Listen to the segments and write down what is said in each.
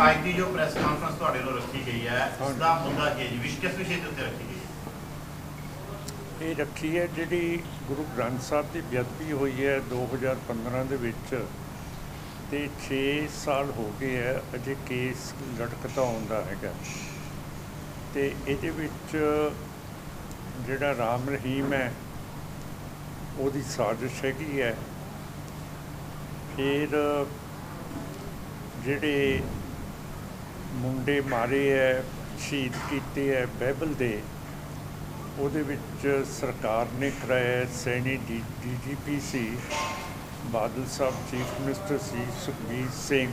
ਅੱਜ ਦੀ ਜੋ press conference ਤੁਹਾਡੇ ਵੱਲੋਂ ਰੱਖੀ ਗਈ ਹੈ ਉਸ ਦਾ ਮੁੱਦਾ ਕੀ ਹੈ ਜੀ, ਕਿਸ ਵਿਸ਼ੇ ਦੇ ਉੱਤੇ ਰੱਖੀ ਗਈ ਹੈ? ਇਹ ਰੱਖੀ ਹੈ ਜਿਹੜੀ ਗੁਰੂ ਗ੍ਰੰਥ ਸਾਹਿਬ ਦੀ ਬੇਅਦਬੀ ਹੋਈ ਹੈ 2015 ਦੇ ਵਿੱਚ, ਤੇ 6 ਸਾਲ ਹੋ ਗਏ ਹੈ ਅਜੇ ਕੇਸ ਲਟਕਦਾ ਆਉਂਦਾ ਹੈਗਾ। ਤੇ ਇਹਦੇ ਵਿੱਚ ਜਿਹੜਾ ਰਾਮ ਰਹੀਮ ਹੈ ਉਹਦੀ ਸਾਜ਼ਿਸ਼ ਹੈਗੀ ਹੈ। ਫਿਰ ਜਿਹੜੇ ਮੁੰਡੇ ਮਾਰੇ ਹੈ, ਸ਼ਹੀਦ ਕੀਤੇ ਹੈ ਬਾਈਬਲ ਦੇ, ਉਹਦੇ ਵਿੱਚ ਸਰਕਾਰ ਨੇ ਕਰਾਇਆ। ਸੈਣੀ DGP ਸੀ, ਬਾਦਲ ਸਾਹਿਬ ਚੀਫ ਮਿਨਿਸਟਰ ਸੀ, ਸੁਖਬੀਰ ਸਿੰਘ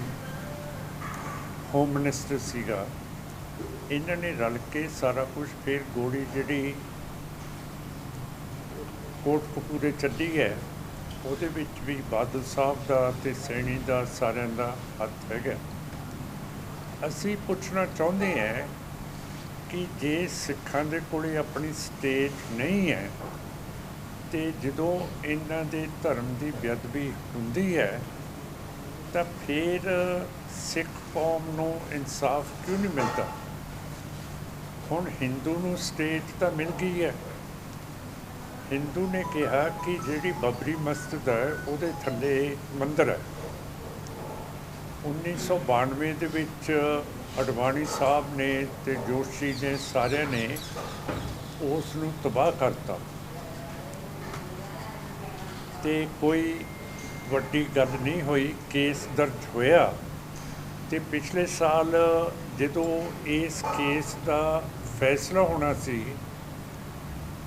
ਹੋਮ ਮਿਨਿਸਟਰ ਸੀਗਾ। ਇਹਨਾਂ ਨੇ ਰਲ ਕੇ ਸਾਰਾ ਕੁਝ, ਫਿਰ ਗੋਲੀ ਜਿਹੜੀ ਕੋਟਕਪੂਰੇ ਚੱਲੀ ਹੈ ਉਹਦੇ ਵਿੱਚ ਵੀ ਬਾਦਲ ਸਾਹਿਬ ਦਾ ਅਤੇ ਸੈਣੀ ਦਾ ਸਾਰਿਆਂ ਦਾ ਹੱਥ ਹੈਗਾ। ਅਸੀਂ ਪੁੱਛਣਾ ਚਾਹੁੰਦੇ ਹਾਂ ਕਿ ਜੇ ਸਿੱਖਾਂ ਦੇ ਕੋਲ ਆਪਣੀ ਸਟੇਟ ਨਹੀਂ ਹੈ ਅਤੇ ਜਦੋਂ ਇਹਨਾਂ ਦੇ ਧਰਮ ਦੀ ਬੇਅਦਬੀ ਹੁੰਦੀ ਹੈ ਤਾਂ ਫਿਰ ਸਿੱਖ ਕੌਮ ਨੂੰ ਇਨਸਾਫ ਕਿਉਂ ਨਹੀਂ ਮਿਲਦਾ? ਹੁਣ ਹਿੰਦੂ ਨੂੰ ਸਟੇਟ ਤਾਂ ਮਿਲ ਗਈ ਹੈ। ਹਿੰਦੂ ਨੇ ਕਿਹਾ ਕਿ ਜਿਹੜੀ ਬਬਰੀ ਮਸਜਿਦ ਹੈ ਉਹਦੇ ਥੱਲੇ ਮੰਦਿਰ ਹੈ। 1992 ਦੇ ਵਿੱਚ ਅਡਵਾਨੀ ਸਾਹਿਬ ਨੇ ਅਤੇ ਜੋਸ਼ੀ ਨੇ ਸਾਰਿਆਂ ਨੇ ਉਸ ਨੂੰ ਤਬਾਹ ਕਰਤਾ ਅਤੇ ਕੋਈ ਵੱਡੀ ਗੱਲ ਨਹੀਂ ਹੋਈ। ਕੇਸ ਦਰਜ ਹੋਇਆ ਅਤੇ ਪਿਛਲੇ ਸਾਲ ਜਦੋਂ ਇਸ ਕੇਸ ਦਾ ਫੈਸਲਾ ਹੋਣਾ ਸੀ,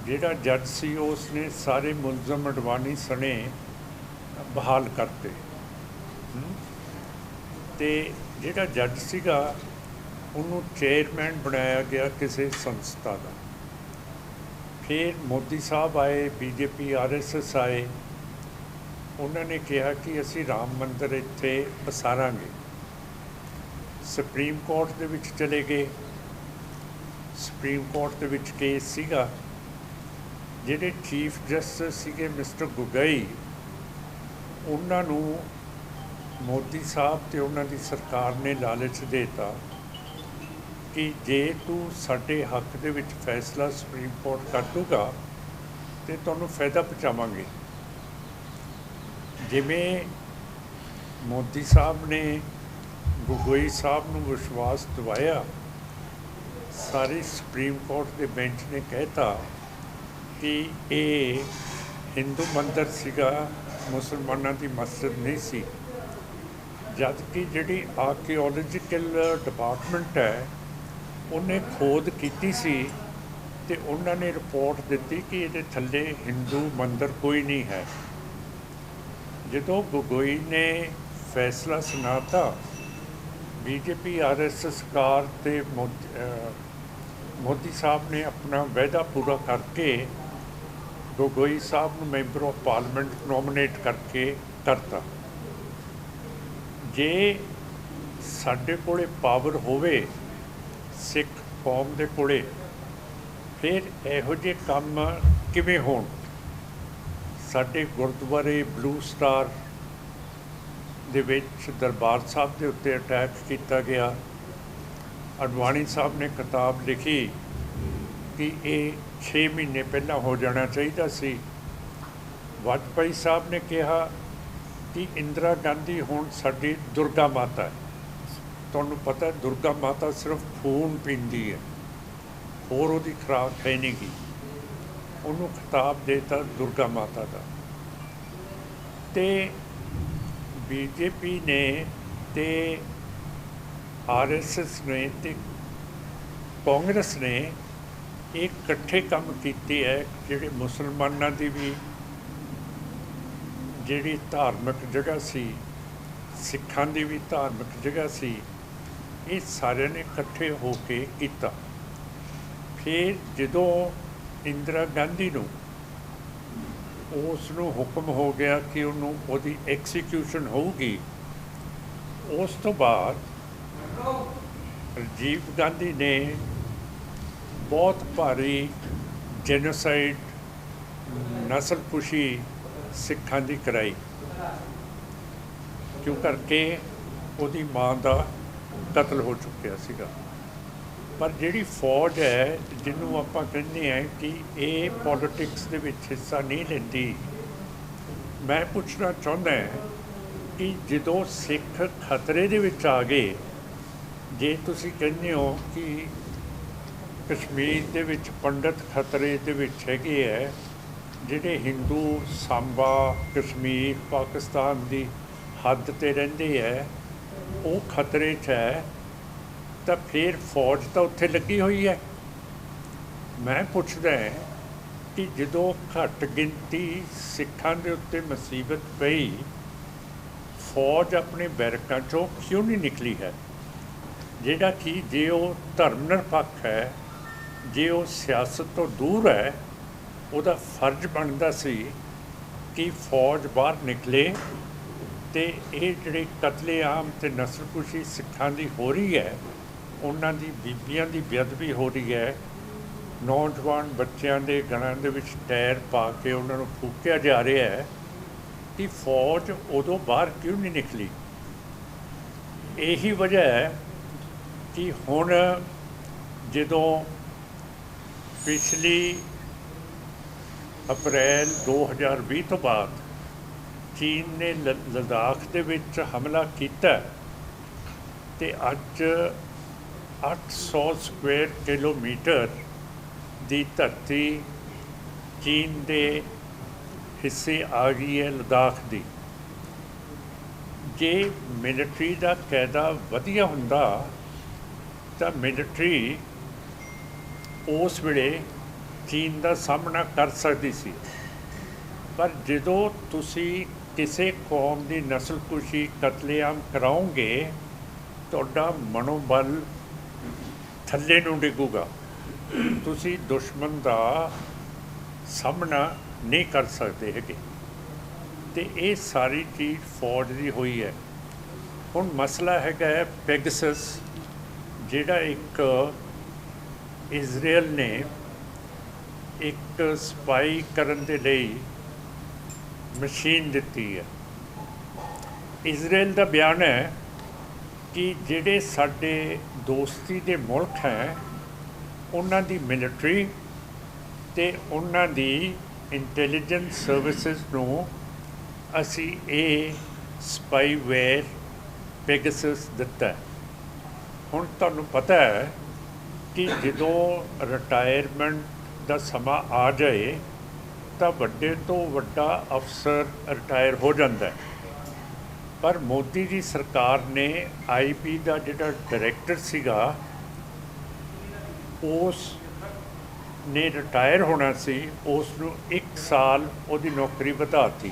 ਜਿਹੜਾ ਜੱਜ ਸੀ ਉਸ ਨੇ ਸਾਰੇ ਮੁਲਜ਼ਮ ਅਡਵਾਨੀ ਸਣੇ ਬਹਾਲ ਕਰਤੇ। ਅਤੇ ਜਿਹੜਾ ਜੱਜ ਸੀਗਾ ਉਹਨੂੰ ਚੇਅਰਮੈਨ ਬਣਾਇਆ ਗਿਆ ਕਿਸੇ ਸੰਸਥਾ ਦਾ। ਫਿਰ ਮੋਦੀ ਸਾਹਿਬ ਆਏ, BJP RSS ਆਏ, ਉਹਨਾਂ ਨੇ ਕਿਹਾ ਕਿ ਅਸੀਂ ਰਾਮ ਮੰਦਿਰ ਇੱਥੇ ਵਸਾਰਾਂਗੇ। ਸੁਪਰੀਮ ਕੋਰਟ ਦੇ ਵਿੱਚ ਚਲੇ ਗਏ। ਸੁਪਰੀਮ ਕੋਰਟ ਦੇ ਵਿੱਚ ਕੇਸ ਸੀਗਾ। ਜਿਹੜੇ ਚੀਫ ਜਸਟਿਸ ਸੀਗੇ ਮਿਸਟਰ ਗੋਗੋਈ, ਉਹਨਾਂ ਨੂੰ ਮੋਦੀ ਸਾਹਿਬ ਅਤੇ ਉਹਨਾਂ ਦੀ ਸਰਕਾਰ ਨੇ ਲਾਲਚ ਦੇਤਾ ਕਿ ਜੇ ਤੂੰ ਸਾਡੇ ਹੱਕ ਦੇ ਵਿੱਚ ਫੈਸਲਾ ਸੁਪਰੀਮ ਕੋਰਟ ਕਰ ਦੂਗਾ ਅਤੇ ਤੁਹਾਨੂੰ ਫਾਇਦਾ ਪਹੁੰਚਾਵਾਂਗੇ। ਜਿਵੇਂ ਮੋਦੀ ਸਾਹਿਬ ਨੇ ਗੋਗੋਈ ਸਾਹਿਬ ਨੂੰ ਵਿਸ਼ਵਾਸ ਦਿਵਾਇਆ, ਸਾਰੇ ਸੁਪਰੀਮ ਕੋਰਟ ਦੇ ਬੈਂਚ ਨੇ ਕਹਿਤਾ ਕਿ ਇਹ ਹਿੰਦੂ ਮੰਦਿਰ ਸੀਗਾ, ਮੁਸਲਮਾਨਾਂ ਦੀ ਮਸਜਿਦ ਨਹੀਂ ਸੀ। ਜਦ ਕਿ ਜਿਹੜੀ ਆਰਕੀਓਲੋਜੀਕਲ ਡਿਪਾਰਟਮੈਂਟ ਹੈ ਉਹਨੇ ਖੋਦ ਕੀਤੀ ਸੀ ਅਤੇ ਉਹਨਾਂ ਨੇ ਰਿਪੋਰਟ ਦਿੱਤੀ ਕਿ ਇਹਦੇ ਥੱਲੇ ਹਿੰਦੂ ਮੰਦਿਰ ਕੋਈ ਨਹੀਂ ਹੈ। ਜਦੋਂ ਗੋਗੋਈ ਨੇ ਫੈਸਲਾ ਸੁਣਾਤਾ, BJP RSS ਸਰਕਾਰ ਅਤੇ ਮੋਦੀ ਸਾਹਿਬ ਨੇ ਆਪਣਾ ਵਾਅਦਾ ਪੂਰਾ ਕਰਕੇ ਗੋਗੋਈ ਸਾਹਿਬ ਨੂੰ ਮੈਂਬਰ ਆਫ ਪਾਰਲੀਮੈਂਟ ਨੋਮੀਨੇਟ ਕਰਕੇ ਕਰਤਾ। ਜੇ ਸਾਡੇ ਕੋਲ ਪਾਵਰ ਹੋਵੇ ਸਿੱਖ ਕੌਮ ਦੇ ਕੋਲ, ਫਿਰ ਇਹੋ ਜਿਹੇ ਕੰਮ ਕਿਵੇਂ ਹੋਣ? ਸਾਡੇ ਗੁਰਦੁਆਰੇ ਬਲੂ ਸਟਾਰ ਦੇ ਵਿੱਚ ਦਰਬਾਰ ਸਾਹਿਬ ਦੇ ਉੱਤੇ ਅਟੈਕ ਕੀਤਾ ਗਿਆ। ਅਡਵਾਨੀ ਸਾਹਿਬ ਨੇ ਕਿਤਾਬ ਲਿਖੀ ਕਿ ਇਹ 6 ਮਹੀਨੇ ਪਹਿਲਾਂ ਹੋ ਜਾਣਾ ਚਾਹੀਦਾ ਸੀ। ਵਾਜਪਾਈ ਸਾਹਿਬ ਨੇ ਕਿਹਾ ਕਿ ਇੰਦਰਾ ਗਾਂਧੀ ਹੁਣ ਸਾਡੀ ਦੁਰਗਾ ਮਾਤਾ ਹੈ। ਤੁਹਾਨੂੰ ਪਤਾ ਦੁਰਗਾ ਮਾਤਾ ਸਿਰਫ ਖੂਨ ਪੀਂਦੀ ਹੈ, ਹੋਰ ਉਹਦੀ ਖੁਰਾਕ ਹੈ ਨਹੀਂ ਗੀ। ਉਹਨੂੰ ਖਿਤਾਬ ਦੇਤਾ ਦੁਰਗਾ ਮਾਤਾ ਦਾ। ਅਤੇ BJP ਨੇ ਅਤੇ RSS ਨੇ ਅਤੇ ਕਾਂਗਰਸ ਨੇ ਇਹ ਇਕੱਠੇ ਕੰਮ ਕੀਤੇ ਹੈ। ਜਿਹੜੇ ਮੁਸਲਮਾਨਾਂ ਦੀ ਵੀ ਜਿਹੜੀ ਧਾਰਮਿਕ ਜਗ੍ਹਾ ਸੀ, ਸਿੱਖਾਂ ਦੀ ਵੀ ਧਾਰਮਿਕ ਜਗ੍ਹਾ ਸੀ, ਇਹ ਸਾਰਿਆਂ ਨੇ ਇਕੱਠੇ ਹੋ ਕੇ ਕੀਤਾ। ਫਿਰ ਜਦੋਂ ਇੰਦਰਾ ਗਾਂਧੀ ਨੂੰ ਉਸ ਨੂੰ ਹੁਕਮ ਹੋ ਗਿਆ ਕਿ ਉਹਦੀ ਐਕਸੀਕਿਊਸ਼ਨ ਹੋਊਗੀ, ਉਸ ਤੋਂ ਬਾਅਦ ਰਾਜੀਵ ਗਾਂਧੀ ਨੇ ਬਹੁਤ ਭਾਰੀ ਜੈਨੋਸਾਈਡ, ਨਸਲਕੁਸ਼ੀ ਸਿੱਖਾਂ ਦੀ ਕਰਾਈ, ਕਿਉਂ ਕਰਕੇ ਉਹਦੀ ਮਾਂ ਦਾ ਕਤਲ ਹੋ ਚੁੱਕਿਆ ਸੀਗਾ। ਪਰ ਜਿਹੜੀ ਫੌਜ ਹੈ ਜਿਹਨੂੰ ਆਪਾਂ ਕਹਿੰਦੇ ਹਾਂ ਕਿ ਇਹ ਪੋਲੀਟਿਕਸ ਦੇ ਵਿੱਚ ਹਿੱਸਾ ਨਹੀਂ ਲੈਂਦੀ, ਮੈਂ ਪੁੱਛਣਾ ਚਾਹੁੰਦਾ ਕਿ ਜਦੋਂ ਸਿੱਖ ਖਤਰੇ ਦੇ ਵਿੱਚ ਆ ਗਏ, ਜੇ ਤੁਸੀਂ ਕਹਿੰਦੇ ਹੋ ਕਿ ਕਸ਼ਮੀਰ ਦੇ ਵਿੱਚ ਪੰਡਤ ਖਤਰੇ ਦੇ ਵਿੱਚ ਹੈਗੇ ਹੈ, ਜਿਹੜੇ ਹਿੰਦੂ ਸਾਂਬਾ ਕਸ਼ਮੀਰ ਪਾਕਿਸਤਾਨ ਦੀ ਹੱਦ 'ਤੇ ਰਹਿੰਦੇ ਹੈ, ਉਹ ਖਤਰੇ 'ਚ ਹੈ, ਤਾਂ ਫਿਰ ਫੌਜ ਤਾਂ ਉੱਥੇ ਲੱਗੀ ਹੋਈ ਹੈ। ਮੈਂ ਪੁੱਛਦਾ ਕਿ ਜਦੋਂ ਘੱਟ ਗਿਣਤੀ ਸਿੱਖਾਂ ਦੇ ਉੱਤੇ ਮੁਸੀਬਤ ਪਈ, ਫੌਜ ਆਪਣੇ ਬੈਰਕਾਂ 'ਚੋਂ ਕਿਉਂ ਨਹੀਂ ਨਿਕਲੀ ਹੈ? ਜਿਹੜਾ ਕਿ ਜੇ ਉਹ ਧਰਮ ਨਿਰਪੱਖ ਹੈ, ਜੇ ਉਹ ਸਿਆਸਤ ਤੋਂ ਦੂਰ ਹੈ, ਉਹਦਾ ਫਰਜ਼ ਬਣਦਾ ਸੀ ਕਿ ਫੌਜ ਬਾਹਰ ਨਿਕਲੇ ਅਤੇ ਇਹ ਜਿਹੜੇ ਕਤਲੇਆਮ ਅਤੇ ਨਸਲਕੁਸ਼ੀ ਸਿੱਖਾਂ ਦੀ ਹੋ ਰਹੀ ਹੈ, ਉਹਨਾਂ ਦੀ ਬੀਬੀਆਂ ਦੀ ਬੇਅਦਬੀ ਹੋ ਰਹੀ ਹੈ, ਨੌਜਵਾਨ ਬੱਚਿਆਂ ਦੇ ਗਲਾਂ ਦੇ ਵਿੱਚ ਟਾਇਰ ਪਾ ਕੇ ਉਹਨਾਂ ਨੂੰ ਫੂਕਿਆ ਜਾ ਰਿਹਾ ਹੈ, ਕਿ ਫੌਜ ਉਦੋਂ ਬਾਹਰ ਕਿਉਂ ਨਹੀਂ ਨਿਕਲੀ? ਇਹੀ ਵਜ੍ਹਾ ਹੈ ਕਿ ਹੁਣ ਜਦੋਂ ਪਿਛਲੀ ਅਪ੍ਰੈਲ 2020 ਤੋਂ ਬਾਅਦ ਚੀਨ ਨੇ ਲੱਦਾਖ ਦੇ ਵਿੱਚ ਹਮਲਾ ਕੀਤਾ ਅਤੇ ਅੱਜ 800 ਸਕੁਅਰ ਕਿਲੋਮੀਟਰ ਦੀ ਧਰਤੀ ਚੀਨ ਦੇ ਹਿੱਸੇ ਆ ਗਈ ਹੈ, ਲੱਦਾਖ ਦੀ। ਜੇ ਮਿਲਟਰੀ ਦਾ ਕਾਇਦਾ ਵਧੀਆ ਹੁੰਦਾ ਤਾਂ ਮਿਲਟਰੀ ਉਸ ਵੇਲੇ ਚੀਨ ਦਾ ਸਾਹਮਣਾ ਕਰ ਸਕਦੀ ਸੀ। ਪਰ ਜਦੋਂ ਤੁਸੀਂ ਕਿਸੇ ਕੌਮ ਦੀ ਨਸਲਕੁਸ਼ੀ ਕਤਲੇਆਮ ਕਰਾਓਗੇ, ਤੁਹਾਡਾ ਮਨੋਬਲ ਥੱਲੇ ਨੂੰ ਡਿੱਗੂਗਾ, ਤੁਸੀਂ ਦੁਸ਼ਮਣ ਦਾ ਸਾਹਮਣਾ ਨਹੀਂ ਕਰ ਸਕਦੇ ਹੈਗੇ। ਅਤੇ ਇਹ ਸਾਰੀ ਚੀਜ਼ ਫੌਜ ਦੀ ਹੋਈ ਹੈ। ਹੁਣ ਮਸਲਾ ਹੈਗਾ ਹੈ ਪੈਗਸਸ, ਜਿਹੜਾ ਇੱਕ ਇਜ਼ਰਾਈਲ ਨੇ ਇੱਕ ਸਪਾਈ ਕਰਨ ਦੇ ਲਈ ਮਸ਼ੀਨ ਦਿੱਤੀ ਹੈ। ਇਜ਼ਰਾਈਲ ਦਾ ਬਿਆਨ ਹੈ ਕਿ ਜਿਹੜੇ ਸਾਡੇ ਦੋਸਤੀ ਦੇ ਮੁਲਕ ਹੈ, ਉਹਨਾਂ ਦੀ ਮਿਲਟਰੀ ਅਤੇ ਉਹਨਾਂ ਦੀ ਇੰਟੈਲੀਜੈਂਸ ਸਰਵਿਸਿਜ਼ ਨੂੰ ਅਸੀਂ ਇਹ ਸਪਾਈਵੇਅਰ ਪੈਗਸਸ ਦਿੱਤਾ। ਹੁਣ ਤੁਹਾਨੂੰ ਪਤਾ ਹੈ ਕਿ ਜਦੋਂ ਰਿਟਾਇਰਮੈਂਟ ਦਾ ਸਮਾਂ ਆ ਜਾਏ ਤਾਂ ਵੱਡੇ ਤੋਂ ਵੱਡਾ ਅਫਸਰ ਰਿਟਾਇਰ ਹੋ ਜਾਂਦਾ ਹੈ। ਪਰ ਮੋਦੀ ਦੀ ਸਰਕਾਰ ਨੇ IP ਦਾ ਜਿਹੜਾ ਡਾਇਰੈਕਟਰ ਸੀਗਾ, ਉਸ ਨੇ ਰਿਟਾਇਰ ਹੋਣਾ ਸੀ, ਉਸ ਨੂੰ 1 ਸਾਲ ਉਹਦੀ ਨੌਕਰੀ ਵਧਾ ਦਿੱਤੀ।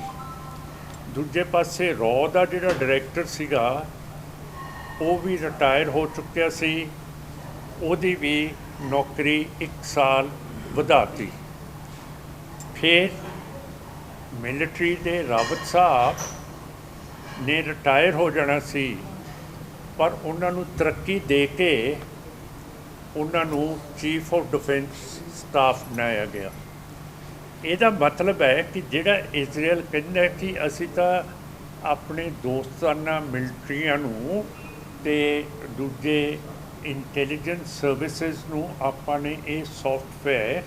ਦੂਜੇ ਪਾਸੇ ਰॉ ਦਾ ਜਿਹੜਾ ਡਾਇਰੈਕਟਰ ਸੀਗਾ, ਉਹ ਵੀ ਰਿਟਾਇਰ ਹੋ ਚੁੱਕਿਆ ਸੀ, ਉਹਦੀ ਵੀ ਨੌਕਰੀ 1 ਸਾਲ ਵਧਾ ਦਿੱਤੀ। ਫਿਰ ਮਿਲਟਰੀ ਦੇ ਰਾਵਤ ਸਾਹਿਬ ਨੇ ਰਿਟਾਇਰ ਹੋ ਜਾਣਾ ਸੀ, ਪਰ ਉਹਨਾਂ ਨੂੰ ਤਰੱਕੀ ਦੇ ਕੇ ਉਹਨਾਂ ਨੂੰ ਚੀਫ ਆਫ ਡਿਫੈਂਸ ਸਟਾਫ ਬਣਾਇਆ ਗਿਆ। ਇਹਦਾ ਮਤਲਬ ਹੈ ਕਿ ਜਿਹੜਾ ਇਜ਼ਰਾਈਲ ਕਹਿੰਦਾ ਕਿ ਅਸੀਂ ਤਾਂ ਆਪਣੇ ਦੋਸਤਾਨਾ ਮਿਲਟਰੀਆਂ ਨੂੰ ਅਤੇ ਦੂਜੇ ਇੰਟੈਲੀਜੈਂਸ ਸਰਵਿਸਿਜ਼ ਨੂੰ ਆਪਾਂ ਨੇ ਇਹ ਸੌਫਟਵੇਅਰ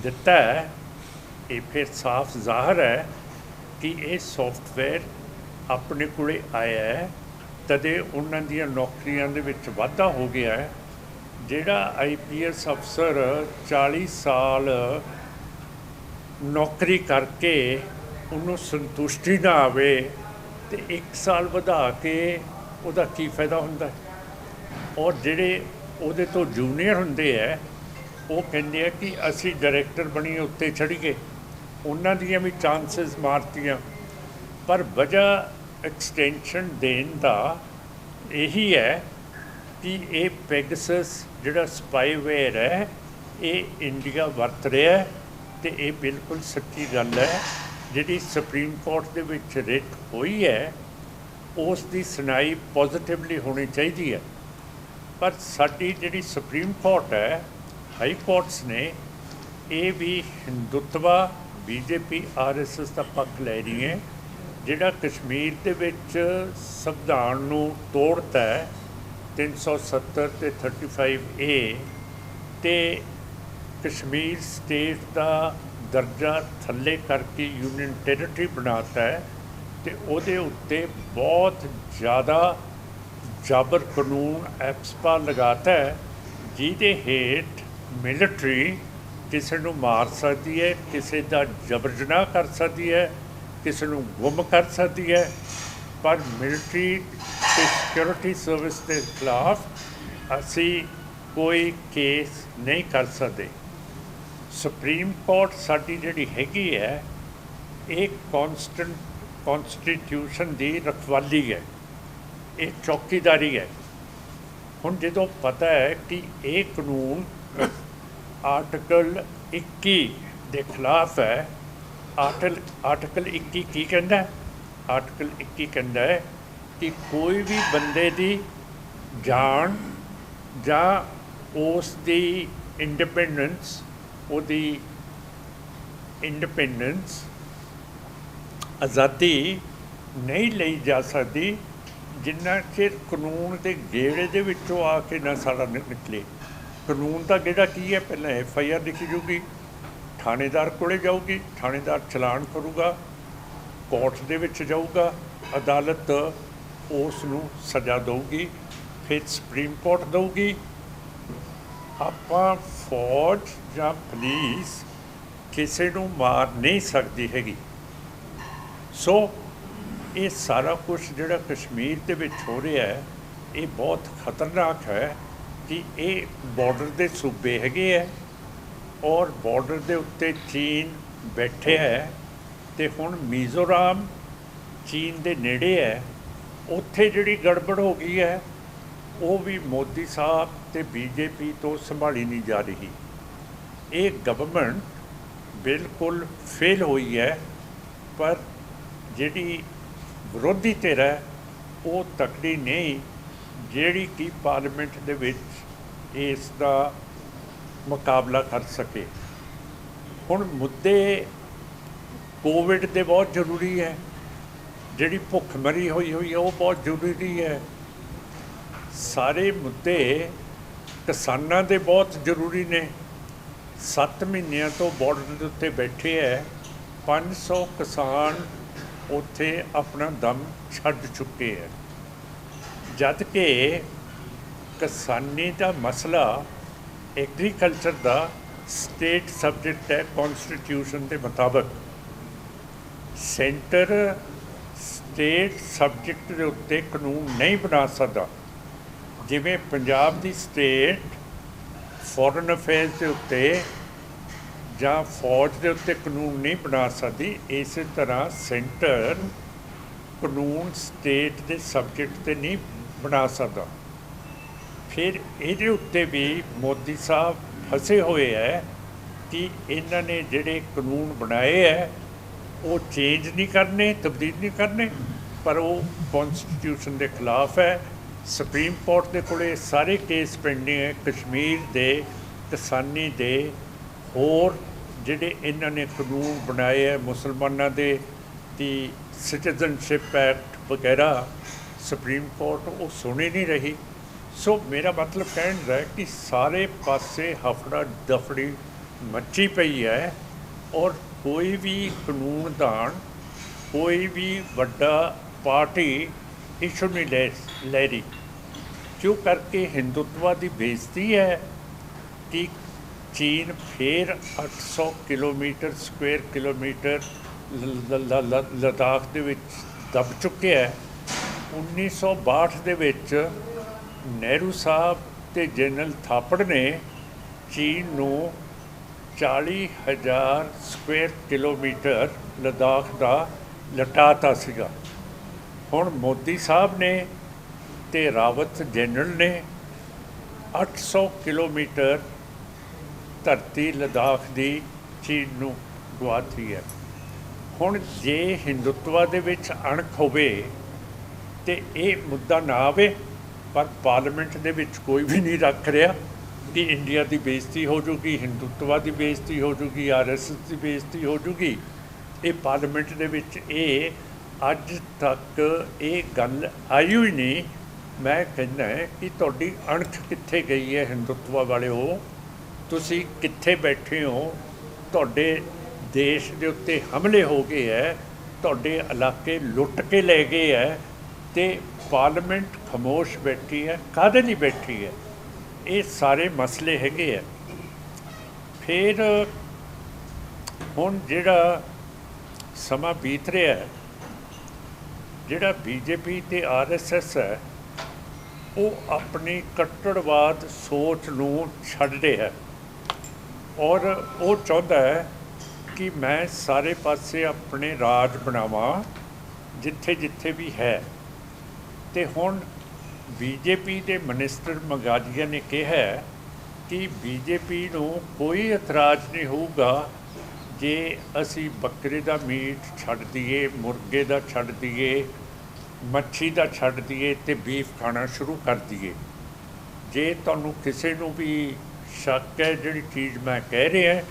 ਦਿੱਤਾ ਹੈ, ਇਹ ਫਿਰ ਸਾਫ਼ ਜ਼ਾਹਰ ਹੈ ਕਿ ਇਹ ਸੌਫਟਵੇਅਰ ਆਪਣੇ ਕੋਲ ਆਇਆ ਹੈ, ਤਦੇ ਉਹਨਾਂ ਦੀਆਂ ਨੌਕਰੀਆਂ ਦੇ ਵਿੱਚ ਵਾਧਾ ਹੋ ਗਿਆ ਹੈ। ਜਿਹੜਾ IPS ਅਫਸਰ 40 ਸਾਲ ਨੌਕਰੀ ਕਰਕੇ ਉਹਨੂੰ ਸੰਤੁਸ਼ਟੀ ਨਾ ਆਵੇ ਅਤੇ 1 ਸਾਲ ਵਧਾ ਕੇ ਉਹਦਾ ਕੀ ਫਾਇਦਾ ਹੁੰਦਾ? ਔਰ ਜਿਹੜੇ ਉਹਦੇ ਤੋਂ ਜੂਨੀਅਰ ਹੁੰਦੇ ਹੈ, ਉਹ ਕਹਿੰਦੇ ਆ ਕਿ ਅਸੀਂ ਡਾਇਰੈਕਟਰ ਬਣੀਏ, ਉੱਤੇ ਚੜ੍ਹੀਏ। ਉਹਨਾਂ ਦੀਆਂ ਵੀ ਚਾਂਸਿਸ ਮਾਰਤੀਆਂ। ਪਰ ਵਜ੍ਹਾ ਐਕਸਟੈਂਸ਼ਨ ਦੇਣ ਦਾ ਇਹੀ ਹੈ ਕਿ ਇਹ ਪੈਗਸਸ ਜਿਹੜਾ ਸਪਾਈਵੇਅਰ ਹੈ, ਇਹ ਇੰਡੀਆ ਵਰਤ ਰਿਹਾ ਅਤੇ ਇਹ ਬਿਲਕੁਲ ਸੱਚੀ ਗੱਲ ਹੈ। ਜਿਹੜੀ ਸੁਪਰੀਮ ਕੋਰਟ ਦੇ ਵਿੱਚ ਰਿਟ ਹੋਈ ਹੈ, ਉਸ ਦੀ ਸੁਣਾਈ ਪੋਜ਼ੀਟਿਵਲੀ ਹੋਣੀ ਚਾਹੀਦੀ ਹੈ। ਪਰ ਸਾਡੀ ਜਿਹੜੀ ਸੁਪਰੀਮ ਕੋਰਟ ਹੈ, ਹਾਈ ਕੋਰਟਸ ਨੇ, ਇਹ ਵੀ ਹਿੰਦੂਤਵਾ BJP RSS ਦਾ ਪੱਖ ਲੈ ਰਹੀ ਹੈ। ਜਿਹੜਾ ਕਸ਼ਮੀਰ ਦੇ ਵਿੱਚ ਸੰਵਿਧਾਨ ਨੂੰ ਤੋੜਤਾ ਹੈ ਅਤੇ 370 ਤੇ 35A ਤੇ ਕਸ਼ਮੀਰ ਸਟੇਟ ਦਾ ਦਰਜਾ ਥੱਲੇ ਕਰਕੇ ਯੂਨੀਅਨ ਟੈਰੀਟਰੀ ਬਣਾਤਾ ਹੈ ਤੇ ਉਹਦੇ ਉੱਤੇ ਬਹੁਤ ਜ਼ਿਆਦਾ ਜਾਬਰ ਕਾਨੂੰਨ ਐਪਸਪਾ ਲਗਾਤਾ ਹੈ, ਜਿਹਦੇ ਹੇਠ ਮਿਲਟਰੀ ਕਿਸੇ ਨੂੰ ਮਾਰ ਸਕਦੀ ਹੈ, ਕਿਸੇ ਦਾ ਜਬਰ ਜਨਾਹ ਕਰ ਸਕਦੀ ਹੈ, ਕਿਸੇ ਨੂੰ ਗੁੰਮ ਕਰ ਸਕਦੀ ਹੈ। ਪਰ ਮਿਲਟਰੀ ਅਤੇ ਸਿਕਿਉਰਿਟੀ ਸਰਵਿਸ ਦੇ ਖਿਲਾਫ ਅਸੀਂ ਕੋਈ ਕੇਸ ਨਹੀਂ ਕਰ ਸਕਦੇ। ਸੁਪਰੀਮ ਕੋਰਟ ਸਾਡੀ ਜਿਹੜੀ ਹੈਗੀ ਹੈ, ਇਹ ਕੌਂਸਟੀਟਿਊਸ਼ਨ ਦੀ ਰਖਵਾਲੀ ਹੈ, ਇਹ ਚੌਕੀਦਾਰੀ ਹੈ। ਹੁਣ ਜਦੋਂ ਪਤਾ ਹੈ ਕਿ ਇਹ ਕਾਨੂੰਨ ਆਰਟੀਕਲ 21 ਦੇ ਖਿਲਾਫ ਹੈ, ਆਰਟੀਕਲ 21 ਕੀ ਕਹਿੰਦਾ? ਆਰਟੀਕਲ 21 ਕਹਿੰਦਾ ਹੈ ਕਿ ਕੋਈ ਵੀ ਬੰਦੇ ਦੀ ਜਾਨ ਜਾਂ ਉਸ ਦੀ ਇੰਡੀਪੈਂਡੈਂਸ, ਉਹਦੀ ਇੰਡੀਪੈਂਡੈਂਸ ਆਜ਼ਾਦੀ ਨਹੀਂ ਲਈ ਜਾ ਸਕਦੀ ਜਿੰਨਾ ਚਿਰ ਕਾਨੂੰਨ ਦੇ ਗੇੜੇ ਦੇ ਵਿੱਚੋਂ ਆ ਕੇ ਨਾ ਸਾਡਾ ਨਿਕਲੇ। ਕਾਨੂੰਨ ਦਾ ਗੇੜਾ ਕੀ ਹੈ? ਪਹਿਲਾਂ FIR ਲਿਖੀ ਜਾਊਗੀ, ਥਾਣੇਦਾਰ ਕੋਲੇ ਜਾਊਗੀ, ਥਾਣੇਦਾਰ ਚਲਾਨ ਕਰੂਗਾ, ਕੋਰਟ ਦੇ ਵਿੱਚ ਜਾਊਗਾ, ਅਦਾਲਤ ਉਸ ਨੂੰ ਸਜ਼ਾ ਦੇਊਗੀ, ਫਿਰ ਸੁਪਰੀਮ ਕੋਰਟ ਦੇਊਗੀ। ਆਪਾਂ ਫੌਜ ਜਾਂ ਪੁਲਿਸ ਕਿਸੇ ਨੂੰ ਮਾਰ ਨਹੀਂ ਸਕਦੀ ਹੈਗੀ। ਸੋ ਇਹ ਸਾਰਾ ਕੁਛ ਜਿਹੜਾ ਕਸ਼ਮੀਰ ਦੇ ਵਿੱਚ ਹੋ ਰਿਹਾ ਹੈ, ਇਹ ਬਹੁਤ ਖਤਰਨਾਕ ਹੈ ਕਿ ਇਹ ਬਾਰਡਰ ਦੇ ਸੂਬੇ ਹੈਗੇ ਹੈ ਔਰ ਬਾਰਡਰ ਦੇ ਉੱਤੇ ਚੀਨ ਬੈਠੇ ਹੈ ਅਤੇ ਹੁਣ ਮਿਜ਼ੋਰਮ ਚੀਨ ਦੇ ਨੇੜੇ ਹੈ। ਉੱਥੇ ਜਿਹੜੀ ਗੜਬੜ ਹੋ ਗਈ ਹੈ ਉਹ ਵੀ ਮੋਦੀ ਸਾਹਿਬ ਅਤੇ BJP ਤੋਂ ਸੰਭਾਲੀ ਨਹੀਂ ਜਾ ਰਹੀ। ਇਹ ਗਵਰਨਮੈਂਟ ਬਿਲਕੁਲ ਫੇਲ ਹੋਈ ਹੈ, ਪਰ ਜਿਹੜੀ ਵਿਰੋਧੀ ਧਿਰ ਹੈ ਉਹ ਤਕੜੀ ਨਹੀਂ, ਜਿਹੜੀ ਕਿ ਪਾਰਲੀਮੈਂਟ ਦੇ ਵਿੱਚ ਇਸ ਦਾ ਮੁਕਾਬਲਾ ਕਰ ਸਕੇ। ਹੁਣ ਮੁੱਦੇ ਕੋਵਿਡ ਦੇ ਬਹੁਤ ਜ਼ਰੂਰੀ ਹੈ, ਜਿਹੜੀ ਭੁੱਖਮਰੀ ਹੋਈ ਹੈ ਉਹ ਬਹੁਤ ਜ਼ਰੂਰੀ ਹੈ। ਸਾਰੇ ਮੁੱਦੇ ਕਿਸਾਨਾਂ ਦੇ ਬਹੁਤ ਜ਼ਰੂਰੀ ਨੇ। 7 ਮਹੀਨਿਆਂ ਤੋਂ ਬਾਰਡਰ ਦੇ ਉੱਤੇ ਬੈਠੇ ਹੈ, 500 ਕਿਸਾਨ ਉੱਥੇ ਆਪਣਾ ਦਮ ਛੱਡ ਚੁੱਕੇ ਹੈ, ਜਦ ਕਿ ਕਿਸਾਨੀ ਦਾ ਮਸਲਾ ਐਗਰੀਕਲਚਰ ਦਾ ਸਟੇਟ ਸਬਜੈਕਟ ਹੈ ਕੌਂਸਟੀਟਿਊਸ਼ਨ ਦੇ ਮੁਤਾਬਕ। ਸੈਂਟਰ ਸਟੇਟ ਸਬਜੈਕਟ ਦੇ ਉੱਤੇ ਕਾਨੂੰਨ ਨਹੀਂ ਬਣਾ ਸਕਦਾ। ਜਿਵੇਂ ਪੰਜਾਬ ਦੀ ਸਟੇਟ ਫੋਰਨ ਅਫੇਅਰਸ ਦੇ ਉੱਤੇ ਜਾਂ ਫੌਜ ਦੇ ਉੱਤੇ ਕਾਨੂੰਨ ਨਹੀਂ ਬਣਾ ਸਕਦੀ, ਇਸੇ ਤਰ੍ਹਾਂ ਸੈਂਟਰ ਕਾਨੂੰਨ ਸਟੇਟ ਦੇ ਸਬਜੈਕਟ 'ਤੇ ਨਹੀਂ ਬਣਾ ਸਕਦਾ। ਫਿਰ ਇਹਦੇ ਉੱਤੇ ਵੀ ਮੋਦੀ ਸਾਹਿਬ ਫਸੇ ਹੋਏ ਹੈ ਕਿ ਇਹਨਾਂ ਨੇ ਜਿਹੜੇ ਕਾਨੂੰਨ ਬਣਾਏ ਹੈ ਉਹ ਚੇਂਜ ਨਹੀਂ ਕਰਨੇ, ਤਬਦੀਲ ਨਹੀਂ ਕਰਨੇ, ਪਰ ਉਹ ਕੌਂਸਟੀਟਿਊਸ਼ਨ ਦੇ ਖਿਲਾਫ ਹੈ। ਸੁਪਰੀਮ ਕੋਰਟ ਦੇ ਕੋਲੇ ਸਾਰੇ ਕੇਸ ਪੈਂਡਿੰਗ ਹੈ, ਕਸ਼ਮੀਰ ਦੇ, ਕਿਸਾਨੀ ਦੇ, ਹੋਰ ਜਿਹੜੇ ਇਹਨਾਂ ਨੇ ਕਾਨੂੰਨ ਬਣਾਏ ਹੈ ਮੁਸਲਮਾਨਾਂ ਦੇ, ਦੀ ਸਿਟੀਜ਼ਨਸ਼ਿਪ ਐਕਟ ਵਗੈਰਾ, ਸੁਪਰੀਮ ਕੋਰਟ ਉਹ ਸੁਣ ਹੀ ਨਹੀਂ ਰਹੀ। ਸੋ ਮੇਰਾ ਮਤਲਬ ਕਹਿਣ ਦਾ ਹੈ ਕਿ ਸਾਰੇ ਪਾਸੇ ਹਫੜਾ ਦਫੜੀ ਮੱਚੀ ਪਈ ਹੈ ਔਰ ਕੋਈ ਵੀ ਕਾਨੂੰਨਦਾਨ, ਕੋਈ ਵੀ ਵੱਡਾ ਪਾਰਟੀ ਇਸ਼ੂ ਨਹੀਂ ਲੈ ਰਹੀ। ਕਿਉਂ? ਕਰਕੇ ਹਿੰਦੂਤਵਾ ਦੀ ਬੇਇੱਜ਼ਤੀ ਹੈ ਕਿ ਚੀਨ ਫਿਰ 800 ਕਿਲੋਮੀਟਰ ਸਕੁਅਰ ਕਿਲੋਮੀਟਰ ਲੱਦਾਖ ਦੇ ਵਿੱਚ ਦਬ ਚੁੱਕਿਆ ਹੈ। 1962 ਦੇ ਵਿੱਚ ਨਹਿਰੂ ਸਾਹਿਬ ਅਤੇ ਜਨਰਲ ਥਾਪੜ ਨੇ ਚੀਨ ਨੂੰ 40,000 ਸਕੁਅਰ ਕਿਲੋਮੀਟਰ ਲੱਦਾਖ ਦਾ ਲਟਾਤਾ ਸੀਗਾ। ਹੁਣ ਮੋਦੀ ਸਾਹਿਬ ਨੇ ਅਤੇ ਰਾਵਤ ਜਨਰਲ ਨੇ 800 ਕਿਲੋਮੀਟਰ ਧਰਤੀ ਲੱਦਾਖ ਦੀ ਚੀਨ ਨੂੰ ਗੁਆਤੀ ਹੈ। ਹੁਣ ਜੇ ਹਿੰਦੂਤਵਾ ਦੇ ਵਿੱਚ ਅਣਖ ਹੋਵੇ ਅਤੇ ਇਹ ਮੁੱਦਾ ਨਾ ਆਵੇ, ਪਰ ਪਾਰਲੀਮੈਂਟ ਦੇ ਵਿੱਚ ਕੋਈ ਵੀ ਨਹੀਂ ਰੱਖ ਰਿਹਾ ਕਿ ਇੰਡੀਆ ਦੀ ਬੇਇੱਜ਼ਤੀ ਹੋ ਜੂਗੀ, ਹਿੰਦੂਤਵਾ ਦੀ ਬੇਇੱਜ਼ਤੀ ਹੋ ਜੂਗੀ, RSS ਦੀ ਬੇਇੱਜ਼ਤੀ ਹੋ ਜੂਗੀ। ਇਹ ਪਾਰਲੀਮੈਂਟ ਦੇ ਵਿੱਚ ਇਹ ਅੱਜ ਤੱਕ ਇਹ ਗੱਲ ਆਈ ਹੋਈ ਨਹੀਂ ਮੈਂ ਕਹਿੰਦਾ ਕਿ ਤੁਹਾਡੀ ਅਣਖ ਕਿੱਥੇ ਗਈ ਹੈ ਹਿੰਦੂਤਵਾ ਵਾਲਿਓ। ਤੁਸੀਂ ਕਿੱਥੇ ਬੈਠੇ ਹੋ? ਤੁਹਾਡੇ ਦੇਸ਼ ਦੇ ਉੱਤੇ ਹਮਲੇ ਹੋ ਗਏ ਹੈ, ਤੁਹਾਡੇ ਇਲਾਕੇ ਲੁੱਟ ਕੇ ਲੈ ਗਏ ਹੈ ਅਤੇ ਪਾਰਲੀਮੈਂਟ ਖਾਮੋਸ਼ ਬੈਠੀ ਹੈ। ਕਾਹਦੇ ਲਈ ਬੈਠੀ ਹੈ? ਇਹ ਸਾਰੇ ਮਸਲੇ ਹੈਗੇ ਆ। ਫਿਰ ਹੁਣ ਜਿਹੜਾ ਸਮਾਂ ਬੀਤ ਰਿਹਾ ਹੈ, ਜਿਹੜਾ BJP ਅਤੇ RSS ਹੈ ਉਹ ਆਪਣੀ ਕੱਟੜਵਾਦ ਸੋਚ ਨੂੰ ਛੱਡ ਰਿਹਾ ਔਰ ਉਹ ਚਾਹੁੰਦਾ ਹੈ ਕਿ ਮੈਂ ਸਾਰੇ ਪਾਸੇ ਆਪਣੇ ਰਾਜ ਬਣਾਵਾਂ ਜਿੱਥੇ ਜਿੱਥੇ ਵੀ ਹੈ। ਅਤੇ ਹੁਣ BJP ਦੇ ਮਿਨਿਸਟਰ ਮਗਾਜੀਆ ਨੇ ਕਿਹਾ ਕਿ BJP ਨੂੰ ਕੋਈ ਇਤਰਾਜ਼ ਨਹੀਂ ਹੋਊਗਾ ਜੇ ਅਸੀਂ ਬੱਕਰੇ ਦਾ ਮੀਟ ਛੱਡ ਦਈਏ, ਮੁਰਗੇ ਦਾ ਛੱਡ ਦਈਏ, ਮੱਛੀ ਦਾ ਛੱਡ ਦਈਏ ਅਤੇ ਬੀਫ ਖਾਣਾ ਸ਼ੁਰੂ ਕਰ ਦਈਏ। ਜੇ ਤੁਹਾਨੂੰ ਕਿਸੇ ਨੂੰ ਵੀ ਸ਼ੱਕ ਹੈ ਜਿਹੜੀ ਚੀਜ਼ ਮੈਂ ਕਹਿ ਰਿਹਾ,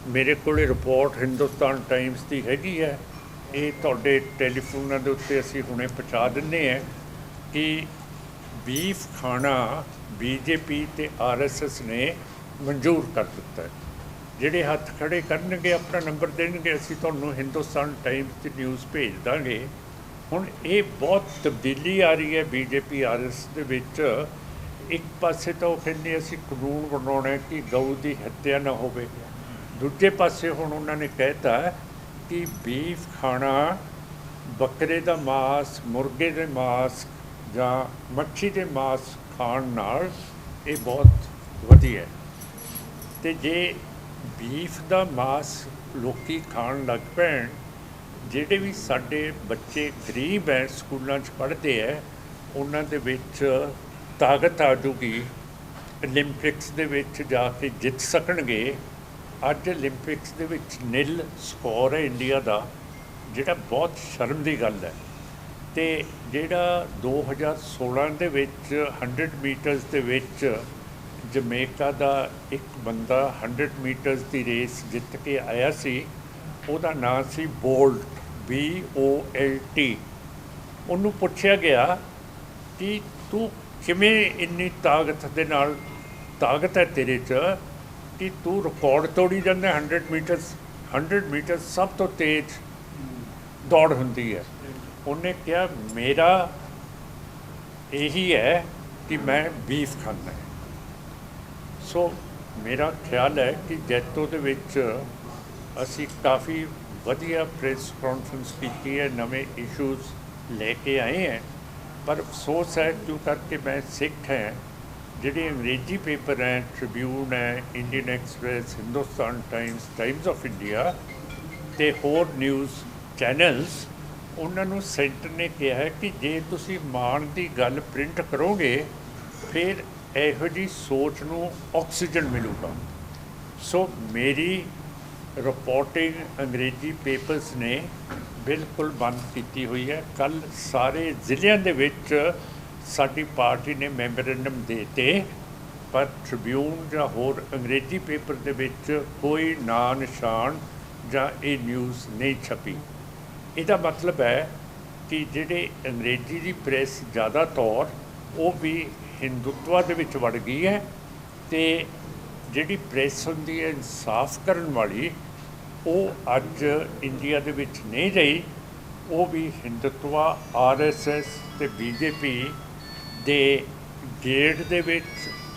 ਮੇਰੇ ਕੋਲ ਰਿਪੋਰਟ ਹਿੰਦੁਸਤਾਨ ਟਾਈਮਸ ਦੀ ਹੈਗੀ ਹੈ, ਇਹ ਤੁਹਾਡੇ ਟੈਲੀਫੋਨਾਂ ਦੇ ਉੱਤੇ ਅਸੀਂ ਹੁਣੇ ਪਹੁੰਚਾ ਦਿੰਦੇ ਹਾਂ ਕਿ ਬੀਫ ਖਾਣਾ BJP ਅਤੇ RSS ਨੇ ਮਨਜ਼ੂਰ ਕਰ ਦਿੱਤਾ ਹੈ। ਜਿਹੜੇ ਹੱਥ ਖੜੇ ਕਰਨਗੇ ਆਪਣਾ ਨੰਬਰ ਦੇਣਗੇ, ਅਸੀਂ ਤੁਹਾਨੂੰ ਹਿੰਦੁਸਤਾਨ ਟਾਈਮਸ ਦੀ ਨਿਊਜ਼ ਭੇਜ ਦਾਂਗੇ। ਹੁਣ ਇਹ ਬਹੁਤ ਤਬਦੀਲੀ ਆ ਰਹੀ ਹੈ BJP RSS ਦੇ ਵਿੱਚ। ਇੱਕ ਪਾਸੇ ਤਾਂ ਉਹ ਕਹਿੰਦੇ ਅਸੀਂ ਕਾਨੂੰਨ ਬਣਾਉਣਾ ਕਿ ਗਊ ਦੀ ਹੱਤਿਆ ਨਾ ਹੋਵੇ, ਦੂਜੇ ਪਾਸੇ ਹੁਣ ਉਹਨਾਂ ਨੇ ਕਹਿਤਾ ਕਿ ਬੀਫ ਖਾਣਾ, ਬੱਕਰੇ ਦਾ ਮਾਸ, ਮੁਰਗੇ ਦੇ ਮਾਸ ਜਾਂ ਮੱਛੀ ਦੇ ਮਾਸ ਖਾਣ ਨਾਲ ਇਹ ਬਹੁਤ ਵਧੀਆ। ਅਤੇ ਜੇ ਬੀਫ ਦਾ ਮਾਸ ਲੋਕ ਖਾਣ ਲੱਗ ਪੈਣ, ਜਿਹੜੇ ਵੀ ਸਾਡੇ ਬੱਚੇ ਗਰੀਬ ਹੈ ਸਕੂਲਾਂ 'ਚ ਪੜ੍ਹਦੇ ਹੈ ਉਹਨਾਂ ਦੇ ਵਿੱਚ ਤਾਕਤ ਆ ਜੂਗੀ, ਓਲੰਪਿਕਸ ਦੇ ਵਿੱਚ ਜਾ ਕੇ ਜਿੱਤ ਸਕਣਗੇ। ਅੱਜ ਓਲੰਪਿਕਸ ਦੇ ਵਿੱਚ ਨਿਲ ਸਕੋਰ ਹੈ ਇੰਡੀਆ ਦਾ, ਜਿਹੜਾ ਬਹੁਤ ਸ਼ਰਮ ਦੀ ਗੱਲ ਹੈ। ਅਤੇ ਜਿਹੜਾ 2016 ਦੇ ਵਿੱਚ 100 ਮੀਟਰਸ ਦੇ ਵਿੱਚ ਜਮੈਕਾ ਦਾ ਇੱਕ ਬੰਦਾ 100 ਮੀਟਰਸ ਦੀ ਰੇਸ ਜਿੱਤ ਕੇ ਆਇਆ ਸੀ, ਉਹਦਾ ਨਾਂ ਸੀ ਬੋਲਟ, BOLT। ਉਹਨੂੰ ਪੁੱਛਿਆ ਗਿਆ ਕਿ ਤੂੰ ਕਿਵੇਂ ਇੰਨੀ ਤਾਕਤ ਦੇ ਨਾਲ, ਤਾਕਤ ਹੈ ਤੇਰੇ 'ਚ ਕਿ ਤੂੰ ਰਿਕਾਰਡ ਤੋੜੀ ਜਾਂਦਾ 100 ਮੀਟਰਸ। 100 ਮੀਟਰਸ ਸਭ ਤੋਂ ਤੇਜ਼ ਦੌੜ ਹੁੰਦੀ ਹੈ। ਉਹਨੇ ਕਿਹਾ ਮੇਰਾ ਇਹੀ ਹੈ ਕਿ ਮੈਂ ਬੀਫ ਖਾਂਦਾ। ਸੋ ਮੇਰਾ ਖਿਆਲ ਹੈ ਕਿ ਜੈਤੋ ਦੇ ਵਿੱਚ ਅਸੀਂ ਕਾਫੀ ਵਧੀਆ ਪ੍ਰੈਸ ਕਾਨਫਰੰਸ ਕੀਤੀ ਹੈ, ਨਵੇਂ ਇਸ਼ੂਜ਼ ਲੈ ਕੇ ਆਏ ਹੈ। ਪਰ ਅਫਸੋਸ ਹੈ ਕਿਉਂ ਕਰਕੇ ਮੈਂ ਸਿੱਖ ਹੈ, ਜਿਹੜੇ ਅੰਗਰੇਜ਼ੀ ਪੇਪਰ ਹੈ, ਟ੍ਰਿਬਿਊਨ ਹੈ, Indian express, Hindustan Times, Times of India ਅਤੇ ਹੋਰ ਨਿਊਜ਼ ਚੈਨਲਸ, ਉਹਨਾਂ ਨੂੰ ਸੈਂਟਰ ਨੇ ਕਿਹਾ ਹੈ ਕਿ ਜੇ ਤੁਸੀਂ ਮਾਣ ਦੀ ਗੱਲ ਪ੍ਰਿੰਟ ਕਰੋਗੇ ਫਿਰ ਇਹੋ ਜਿਹੀ ਸੋਚ ਨੂੰ ਆਕਸੀਜਨ ਮਿਲੂਗਾ। ਸੋ ਮੇਰੀ ਰਿਪੋਰਟਿੰਗ ਅੰਗਰੇਜ਼ੀ ਪੇਪਰਸ ਨੇ ਬਿਲਕੁਲ ਬੰਦ ਕੀਤੀ ਹੋਈ ਹੈ। ਕੱਲ੍ਹ ਸਾਰੇ ਜ਼ਿਲ੍ਹਿਆਂ ਦੇ ਵਿੱਚ ਸਾਡੀ ਪਾਰਟੀ ਨੇ ਮੈਮੋਰੈਂਡਮ ਦੇ ਦਿੱਤੇ, ਪਰ ਟ੍ਰਿਬਿਊਨ ਜਾਂ ਹੋਰ ਅੰਗਰੇਜ਼ੀ ਪੇਪਰ ਦੇ ਵਿੱਚ ਕੋਈ ਨਾਂ ਨਿਸ਼ਾਨ ਜਾਂ ਇਹ ਨਿਊਜ਼ ਨਹੀਂ ਛਪੀ। ਇਹਦਾ ਮਤਲਬ ਹੈ ਕਿ ਜਿਹੜੇ ਅੰਗਰੇਜ਼ੀ ਦੀ ਪ੍ਰੈਸ ਜ਼ਿਆਦਾਤਰ ਉਹ ਵੀ ਹਿੰਦੂਤਵਾ ਦੇ ਵਿੱਚ ਵੜ ਗਈ ਹੈ, ਅਤੇ ਜਿਹੜੀ ਪ੍ਰੈਸ ਹੁੰਦੀ ਹੈ ਇਨਸਾਫ ਕਰਨ ਵਾਲੀ, ਉਹ ਅੱਜ ਇੰਡੀਆ ਦੇ ਵਿੱਚ ਨਹੀਂ ਰਹੀ। ਉਹ ਵੀ ਹਿੰਦੂਤਵਾ, RSS ਅਤੇ BJP ਦੇ ਗੇੜ ਦੇ ਵਿੱਚ,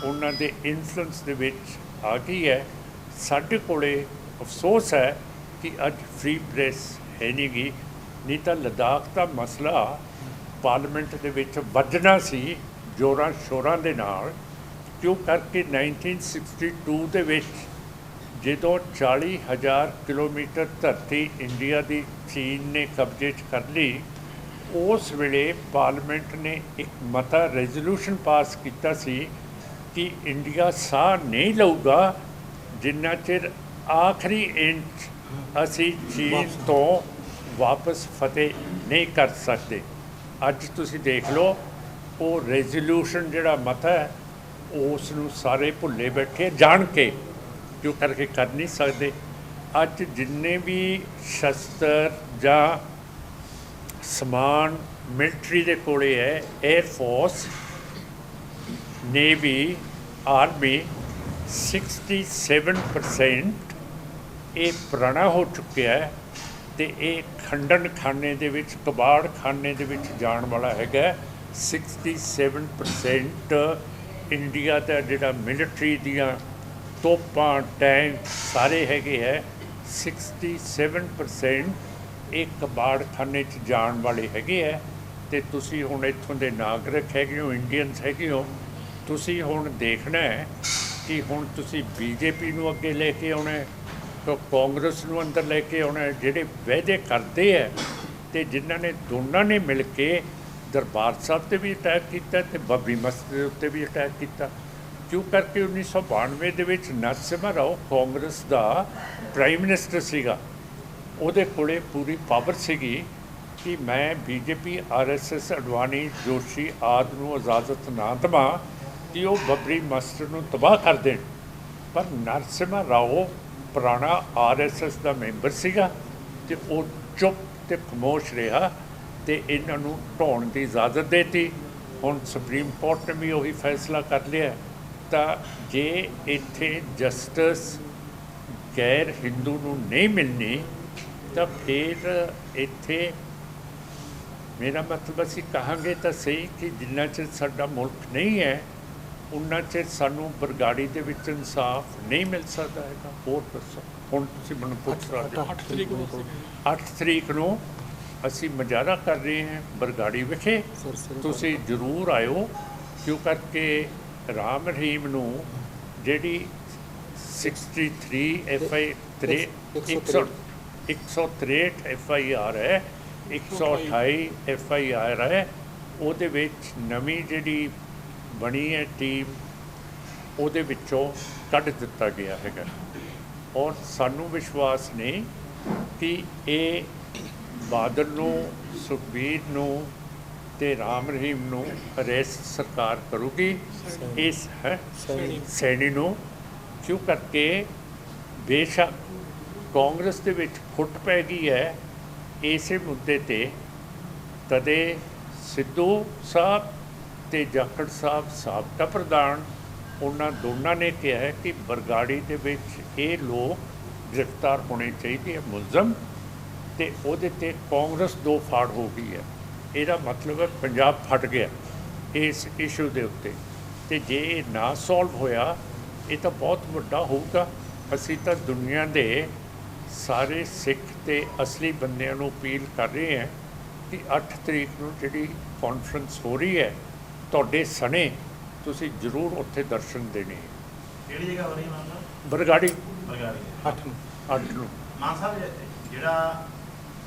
ਉਹਨਾਂ ਦੇ ਇਨਫਲੂਐਂਸ ਦੇ ਵਿੱਚ ਆ ਗਈ ਹੈ। ਸਾਡੇ ਕੋਲੇ ਅਫਸੋਸ ਹੈ ਕਿ ਅੱਜ ਫ੍ਰੀ ਪ੍ਰੈਸ ਹੈ ਨਹੀਂ ਗੀ, ਨਹੀਂ ਤਾਂ ਲਦਾਖ ਦਾ ਮਸਲਾ ਪਾਰਲੀਮੈਂਟ ਦੇ ਵਿੱਚ ਵੱਜਣਾ ਸੀ ਜ਼ੋਰਾਂ ਸ਼ੋਰਾਂ ਦੇ ਨਾਲ। ਕਿਉਂ ਕਰਕੇ 1962 ਦੇ ਵਿੱਚ ਜਦੋਂ 40,000 ਕਿਲੋਮੀਟਰ ਧਰਤੀ ਇੰਡੀਆ ਦੀ ਚੀਨ ਨੇ ਕਬਜ਼ੇ 'ਚ ਕਰ ਲਈ, ਉਸ ਵੇਲੇ ਪਾਰਲੀਮੈਂਟ ਨੇ ਇੱਕ ਮਤਾ ਰੈਜ਼ੋਲੂਸ਼ਨ ਪਾਸ ਕੀਤਾ ਸੀ ਕਿ ਇੰਡੀਆ ਸਾਹ ਨਹੀਂ ਲਊਗਾ ਜਿੰਨਾ ਚਿਰ ਆਖਰੀ ਇੰਚ ਅਸੀਂ ਚੀਨ ਤੋਂ ਵਾਪਸ ਫਤਿਹ ਨਹੀਂ ਕਰ ਸਕਦੇ। ਅੱਜ ਤੁਸੀਂ ਦੇਖ ਲਓ ਉਹ ਰੈਜ਼ੋਲੂਸ਼ਨ ਜਿਹੜਾ ਮਤਾ ਹੈ ਉਸ ਨੂੰ ਸਾਰੇ ਭੁੱਲੇ ਬੈਠੇ ਜਾਣ ਕੇ, ਕਿਉਂ ਕਰਕੇ ਕਰ ਨਹੀਂ ਸਕਦੇ। ਅੱਜ ਜਿੰਨੇ ਵੀ ਸ਼ਸਤਰ ਜਾਂ ਸਮਾਨ ਮਿਲਟਰੀ ਦੇ ਕੋਲੇ ਹੈ, 에ਅਰ ਫੋਰਸ नेवी आर्मी 67% ਇਹ ਪੁਰਾਣਾ ਹੋ ਚੁੱਕਿਆ ਹੈ ਤੇ ਇਹ ਖੰਡਨ ਖਾਨੇ ਦੇ ਵਿੱਚ ਕਬਾੜ ਖਾਨੇ ਦੇ ਵਿੱਚ ਜਾਣ ਵਾਲਾ ਹੈਗਾ 67% ਇੰਡੀਆ ਦਾ ਜਿਹੜਾ ਮਿਲਟਰੀ ਦੀਆਂ ਤੋਪਾਂ ਟੈਂਕ ਸਾਰੇ ਹੈਗੇ ਹੈ 67% ਇਹ ਕਬਾੜ ਖਾਨੇ 'ਚ ਜਾਣ ਵਾਲੇ ਹੈਗੇ ਹੈ ਤੇ ਤੁਸੀਂ ਹੁਣ ਇੱਥੋਂ ਦੇ ਨਾਗਰਿਕ ਹੈਗੇ ਹੋ ਇੰਡੀਅਨਸ ਹੈਗੇ ਹੋ ਤੁਸੀਂ ਹੁਣ ਦੇਖਣਾ ਹੈ ਕਿ ਹੁਣ ਤੁਸੀਂ ਬੀਜੇਪੀ ਨੂੰ ਅੱਗੇ ਲੈ ਕੇ ਆਉਣਾ ਹੈ ਕਾਂਗਰਸ ਨੂੰ ਅੰਦਰ ਲੈ ਕੇ ਆਉਣਾ ਜਿਹੜੇ ਵਾਅਦੇ ਕਰਦੇ ਹੈ ਤੇ ਜਿਨ੍ਹਾਂ ਨੇ ਦੋਨਾਂ ਨੇ ਮਿਲ ਕੇ ਦਰਬਾਰ ਸਾਹਿਬ 'ਤੇ ਵੀ ਅਟੈਕ ਕੀਤਾ ਤੇ ਬਾਬਰੀ ਮਸਜਿਦ ਦੇ ਉੱਤੇ ਵੀ ਅਟੈਕ ਕੀਤਾ ਕਿਉਂ ਕਰਕੇ 1992 ਦੇ ਵਿੱਚ ਨਰਸਿਮਹਾ ਰਾਓ ਕਾਂਗਰਸ ਦਾ ਪ੍ਰਾਈਮ ਮਿਨਿਸਟਰ ਸੀਗਾ ਉਹਦੇ ਕੋਲੇ ਪੂਰੀ ਪਾਵਰ ਸੀਗੀ ਕਿ ਮੈਂ ਬੀਜੇਪੀ RSS ਅਡਵਾਨੀ ਜੋਸ਼ੀ ਆਦਿ ਨੂੰ ਇਜਾਜ਼ਤ ਨਾ ਦੇਵਾਂ ਕਿ ਉਹ ਬਾਬਰੀ ਮਸਜਿਦ ਨੂੰ ਤਬਾਹ ਕਰ ਦੇਣ ਪਰ ਨਰਸਿਮਹਾ ਰਾਓ ਪੁਰਾਣਾ RSS ਦਾ ਮੈਂਬਰ ਸੀਗਾ ਤੇ ਉਹ ਚੁੱਪ ਤੇ ਖਾਮੋਸ਼ ਰਿਹਾ ਤੇ ਇਹਨਾਂ ਨੂੰ ਢਾਉਣ ਦੀ ਇਜਾਜ਼ਤ ਦੇਤੀ ਹੁਣ ਸੁਪਰੀਮ ਕੋਰਟ ਨੇ ਵੀ ਉਹੀ ਫੈਸਲਾ ਕਰ ਲਿਆ ਤਾਂ ਜੇ ਇੱਥੇ ਜਸਟਿਸ ਗੈਰ ਹਿੰਦੂ ਨੂੰ ਨਹੀਂ ਮਿਲਣੀ ਤਾਂ ਫਿਰ ਇੱਥੇ ਮੇਰਾ ਮਤਲਬ ਅਸੀਂ ਕਹਾਂਗੇ ਤਾਂ ਸਹੀ ਕਿ ਜਿੰਨਾ ਚਿਰ ਸਾਡਾ ਮੁਲਕ ਨਹੀਂ ਹੈ ਉਹਨਾਂ ਚਿਰ ਸਾਨੂੰ ਬਰਗਾੜੀ ਦੇ ਵਿੱਚ ਇਨਸਾਫ ਨਹੀਂ ਮਿਲ ਸਕਦਾ ਹੈਗਾ ਹੋਰ ਦੱਸੋ ਹੁਣ ਤੁਸੀਂ ਮੈਨੂੰ ਪੁੱਛ ਰਹੇ ਹੋ 8 ਤਰੀਕ ਨੂੰ ਅਸੀਂ ਮੁਜ਼ਾਹਰਾ ਕਰ ਰਹੇ ਹਾਂ ਬਰਗਾੜੀ ਵਿਖੇ ਤੁਸੀਂ ਜ਼ਰੂਰ ਆਇਓ ਕਿਉਂ ਕਰਕੇ ਰਾਮ ਰਹੀਮ ਨੂੰ ਜਿਹੜੀ 63 FI 163 FIR ਹੈ 128 FIR ਹੈ ਉਹਦੇ ਵਿੱਚ ਨਵੀਂ ਜਿਹੜੀ ਬਣੀ ਹੈ ਟੀਮ ਉਹਦੇ ਵਿੱਚੋਂ ਕੱਢ ਦਿੱਤਾ ਗਿਆ ਹੈਗਾ ਔਰ ਸਾਨੂੰ ਵਿਸ਼ਵਾਸ ਨਹੀਂ ਕਿ ਇਹ ਬਾਦਲ ਨੂੰ ਸੁਖਬੀਰ ਨੂੰ ਤੇ ਰਾਮ ਰਹੀਮ ਨੂੰ ਅਰੈਸਟ ਸਰਕਾਰ ਕਰੂਗੀ ਇਸ ਹੈ ਸੈਣੀ ਨੂੰ ਕਿਉਂ ਕਰਕੇ ਬੇਸ਼ੱਕ ਕਾਂਗਰਸ ਦੇ ਵਿੱਚ ਫੁੱਟ ਪੈ ਗਈ ਹੈ ਇਸੇ ਮੁੱਦੇ 'ਤੇ ਤਦੇ ਸਿੱਧੂ ਸਾਹਿਬ ਤੇ ਜਾਖੜ ਸਾਹਿਬ ਸਾਬਕਾ ਪ੍ਰਧਾਨ ਉਹਨਾਂ ਦੋਨਾਂ ਨੇ ਕਿਹਾ ਹੈ ਕਿ ਬਰਗਾੜੀ ਦੇ ਵਿੱਚ ਇਹ ਲੋਕ ਗ੍ਰਿਫਤਾਰ ਹੋਣੇ ਚਾਹੀਦੇ ਹੈ ਮੁਲਜ਼ਮ ਤੇ ਉਹਦੇ 'ਤੇ ਕਾਂਗਰਸ ਦੋ ਫਾੜ ਹੋ ਗਈ ਹੈ ਇਹਦਾ ਮਤਲਬ ਹੈ ਪੰਜਾਬ ਫਟ ਗਿਆ ਇਸ ਇਸ਼ੂ ਦੇ ਉੱਤੇ ਤੇ ਜੇ ਇਹ ਨਾ ਸੋਲਵ ਹੋਇਆ ਇਹ ਤਾਂ ਬਹੁਤ ਵੱਡਾ ਹੋਊਗਾ ਅਸੀਂ ਤਾਂ ਦੁਨੀਆ ਦੇ ਸਾਰੇ ਸਿੱਖ ਤੇ ਅਸਲੀ ਬੰਦਿਆਂ ਨੂੰ ਅਪੀਲ ਕਰ ਰਹੇ ਹਾਂ ਕਿ 8 ਤਰੀਕ ਨੂੰ ਜਿਹੜੀ ਕਾਨਫਰੰਸ ਹੋ ਰਹੀ ਹੈ ਤੁਹਾਡੇ ਸਣੇ ਤੁਸੀਂ ਜ਼ਰੂਰ ਉੱਥੇ ਦਰਸ਼ਨ ਦੇਣੇ ਕਿਹੜੀ ਜਗ੍ਹਾ ਹੋ ਰਹੀ ਹੈ ਬਰਗਾੜੀ 8 ਨੂੰ ਮਾਨ ਸਾਹਿਬ ਜਿਹੜਾ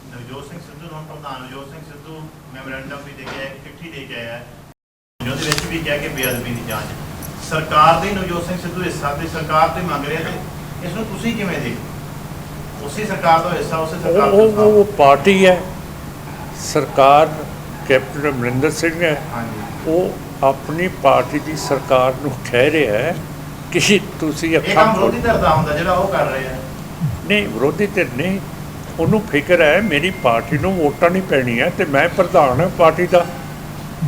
ਨਵਜੋਤ ਸਿੰਘ ਸਿੱਧੂ ਨੂੰ ਪ੍ਰਧਾਨ ਨਵਜੋਤ ਸਿੰਘ ਸਿੱਧੂ ਮੈਮੋਰੈਂਡਮ ਵੀ ਦੇ ਕੇ ਚਿੱਠੀ ਦੇ ਕੇ ਆਇਆ ਉਹਦੇ ਵਿੱਚ ਵੀ ਕਿਹਾ ਕਿ ਬੇਅਦਬੀ ਦੀ ਜਾਂਚ ਸਰਕਾਰ ਦੇ ਨਵਜੋਤ ਸਿੰਘ ਸਿੱਧੂ ਹਿੱਸਾ ਤੇ ਸਰਕਾਰ ਤੇ ਮੰਗ ਰਿਹਾ ਤੇ ਇਸ ਨੂੰ ਤੁਸੀਂ ਕਿਵੇਂ ਦੇਖਦੇ ਉਸੇ ਸਰਕਾਰ ਦਾ ਹਿੱਸਾ ਉਸੇ ਸਰਕਾਰ ਉਹ ਪਾਰਟੀ ਹੈ ਸਰਕਾਰ ਕੈਪਟਨ ਅਮਰਿੰਦਰ ਸਿੰਘ ਹੈ ਉਹ ਆਪਣੀ ਪਾਰਟੀ ਦੀ ਸਰਕਾਰ ਨੂੰ ਕਹਿ ਰਿਹਾ ਹੈ ਕਿ ਤੁਸੀਂ ਅੱਖਾਂ ਵਿਰੋਧੀ ਧਿਰ ਦਾ ਹੁੰਦਾ ਜਿਹੜਾ ਉਹ ਕਰ ਰਹੇ ਆ ਨਹੀਂ ਵਿਰੋਧੀ ਧਿਰ ਨਹੀਂ ਉਹਨੂੰ ਫਿਕਰ ਹੈ ਮੇਰੀ ਪਾਰਟੀ ਨੂੰ ਵੋਟਾਂ ਨਹੀਂ ਪੈਣੀਆਂ ਤੇ ਮੈਂ ਪ੍ਰਧਾਨ ਹਾਂ ਪਾਰਟੀ ਦਾ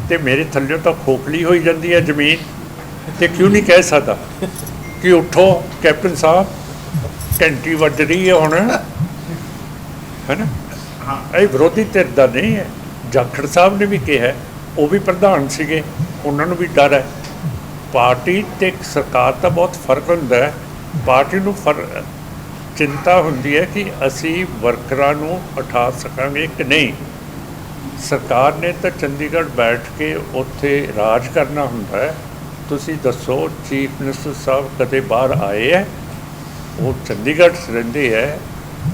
ਤੇ ਮੇਰੇ ਥੱਲੇ ਤਾਂ ਖੋਖਲੀ ਹੋਈ ਜਾਂਦੀ ਹੈ ਜ਼ਮੀਨ ਤੇ ਕਿਉਂ ਨਹੀਂ ਕਹਿ ਸਕਦਾ ਕਿ ਉੱਠੋ ਕੈਪਟਨ ਸਾਹਿਬ ਘੰਟੀ ਵੱਜ ਰਹੀ ਹੈ ਹੁਣ ਹੈ ਨਾ ਇਹ ਵਿਰੋਧੀ ਧਿਰ ਦਾ ਨਹੀਂ ਹੈ ਜਾਖੜ ਸਾਹਿਬ ਨੇ ਵੀ ਕਿਹਾ ਉਹ ਵੀ ਪ੍ਰਧਾਨ ਸੀਗੇ ਉਹਨਾਂ ਨੂੰ ਵੀ ਡਰ ਹੈ ਪਾਰਟੀ ਤੇ ਸਰਕਾਰ ਦਾ ਬਹੁਤ ਫਰਕ ਹੁੰਦਾ ਹੈ ਪਾਰਟੀ ਨੂੰ ਚਿੰਤਾ ਹੁੰਦੀ ਹੈ ਕਿ ਅਸੀਂ ਵਰਕਰਾਂ ਨੂੰ ਉਠਾ ਸਕਾਂਗੇ ਕਿ ਨਹੀਂ ਸਰਕਾਰ ਨੇ ਤਾਂ ਚੰਡੀਗੜ੍ਹ ਬੈਠ ਕੇ ਉੱਥੇ ਰਾਜ ਕਰਨਾ ਹੁੰਦਾ ਹੈ ਤੁਸੀਂ ਦੱਸੋ ਚੀਫ ਮਿਨਿਸਟਰ ਸਾਹਿਬ ਕਦੇ ਬਾਹਰ ਆਏ ਹੈ ਉਹ ਚੰਡੀਗੜ੍ਹ ਰਹਿੰਦੇ ਹੈ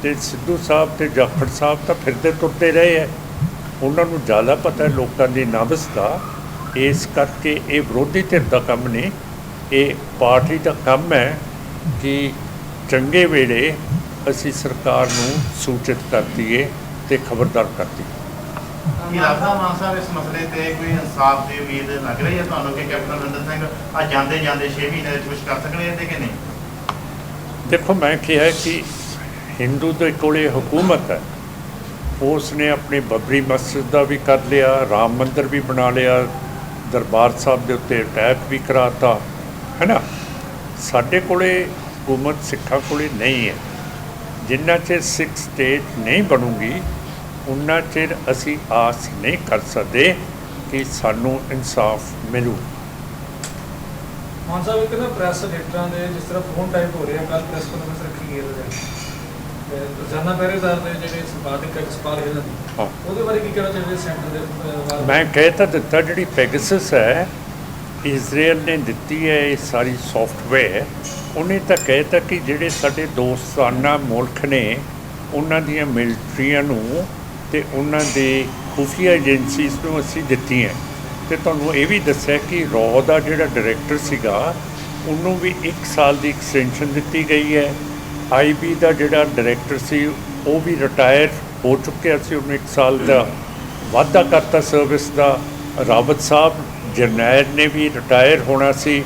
ਤੇ ਸਿੱਧੂ ਸਾਹਿਬ ਤੇ ਜਾਖੜ ਸਾਹਿਬ ਤਾਂ ਫਿਰਦੇ ਤੁਰਦੇ ਰਹੇ ਹੈ ਉਹਨਾਂ ਨੂੰ ਜ਼ਿਆਦਾ ਪਤਾ ਲੋਕਾਂ ਦੀ ਨਬਜ਼ ਦਾ ਇਸ ਕਰਕੇ ਇਹ ਵਿਰੋਧੀ ਧਿਰ ਦਾ ਕੰਮ ਨਹੀਂ ਇਹ ਪਾਰਟੀ ਦਾ ਕੰਮ ਹੈ ਕਿ ਚੰਗੇ ਵੇਲੇ ਅਸੀਂ ਸਰਕਾਰ ਨੂੰ ਸੂਚਿਤ ਕਰ ਦਈਏ ਤੇ ਖਬਰਦਾਰ ਕਰ ਦਈਏ ਕੀ ਲੱਗਦਾ ਮਾਨ ਸਾਹਿਬ ਇਸ ਮਸਲੇ ਤੇ ਕੋਈ ਇਨਸਾਫ ਦੀ ਉਮੀਦ ਲੱਗ ਰਹੀ ਹੈ ਤੁਹਾਨੂੰ ਕਿ ਕੈਪਟਨ ਅਮਰਿੰਦਰ ਸਿੰਘ ਆ ਜਾਂਦੇ 6 ਮਹੀਨੇ ਦੇ ਕੁਝ ਕਰ ਸਕਦੇ ਤੇ ਕਿ ਨਹੀਂ ਦੇਖੋ ਮੈਂ ਕਿਹਾ ਕਿ ਹਿੰਦੂ ਦੇ ਕੋਲੇ ਹਕੂਮਤ ਹੈ ਉਸ ਨੇ ਆਪਣੀ ਬੱਬਰੀ ਮਸਜਿਦ ਦਾ ਵੀ ਕਰ ਲਿਆ ਰਾਮ ਮੰਦਰ ਵੀ ਬਣਾ ਲਿਆ ਦਰਬਾਰ ਸਾਹਿਬ ਦੇ ਉੱਤੇ ਅਟੈਕ ਵੀ ਕਰਾਤਾ ਹੈ ਨਾ। ਸਾਡੇ ਕੋਲੇ ਹਕੂਮਤ ਸਿੱਖਾਂ ਕੋਲੇ ਨਹੀਂ ਹੈ। ਜਿੰਨਾ ਚਿਰ ਸਿੱਖ ਸਟੇਟ ਨਹੀਂ ਬਣੂਗੀ ਉਨਾ ਚਿਰ ਅਸੀਂ ਆਸ ਨਹੀਂ ਕਰ ਸਕਦੇ ਕਿ ਸਾਨੂੰ ਇਨਸਾਫ ਮਿਲੂ। ਮਾਨ ਸਾਹਿਬ, ਇੱਕ ਨਾ ਪ੍ਰੈਸ ਲੀਡਰਾਂ ਦੇ ਜਿਸ ਤਰ੍ਹਾਂ ਫੋਨ ਟਾਈਪ ਹੋ ਰਿਹਾ, ਕੱਲ੍ਹ ਪ੍ਰੈਸ ਕਾਨਫਰੰਸ ਰੱਖੀ ਗਈ ਤੇ ਰੋਜ਼ਾਨਾ ਪਹਿਰੇਦਾਰ ਦੇ ਜਿਹੜੇ ਸੰਪਾਦਕ ਹੈ ਜਸਪਾਲ ਹਿੱਲ ਹਾਂ, ਉਹਦੇ ਬਾਰੇ ਕੀ ਕਹਿਣਾ ਚਾਹੁੰਦੇ ਸੈਂਟਰ ਦੇ ਮੈਂ ਕਹਿ ਤਾਂ ਦਿੱਤਾ, ਜਿਹੜੀ ਪੈਗਸਸ ਹੈ ਇਜ਼ਰਾਈਲ ਨੇ ਦਿੱਤੀ ਹੈ ਇਹ ਸਾਰੀ ਸੌਫਟਵੇਅਰ, ਉਹਨੇ ਤਾਂ ਕਹਿ ਤਾ ਕਿ ਜਿਹੜੇ ਸਾਡੇ ਦੋਸਤਾਨਾ ਮੁਲਕ ਨੇ ਉਹਨਾਂ ਦੀਆਂ ਮਿਲਟਰੀਆਂ ਨੂੰ ਅਤੇ ਉਹਨਾਂ ਦੇ ਖੁਫੀਆ ਏਜੰਸੀਜ਼ ਨੂੰ ਅਸੀਂ ਦਿੱਤੀਆਂ। ਅਤੇ ਤੁਹਾਨੂੰ ਇਹ ਵੀ ਦੱਸਿਆ ਕਿ ਰॉ ਦਾ ਜਿਹੜਾ ਡਾਇਰੈਕਟਰ ਸੀਗਾ ਉਹਨੂੰ ਵੀ 1 ਸਾਲ ਦੀ ਐਕਸਟੈਂਸ਼ਨ ਦਿੱਤੀ ਗਈ ਹੈ। IB ਦਾ ਜਿਹੜਾ ਡਾਇਰੈਕਟਰ ਸੀ ਉਹ ਵੀ ਰਿਟਾਇਰ ਹੋ ਚੁੱਕਿਆ ਸੀ, ਉਹਨੂੰ 1 ਸਾਲ ਦਾ ਵਾਧਾ ਕਰਤਾ ਸਰਵਿਸ ਦਾ। ਰਾਵਤ ਸਾਹਿਬ ਜਰਨੈਲ ਨੇ ਵੀ ਰਿਟਾਇਰ ਹੋਣਾ ਸੀ,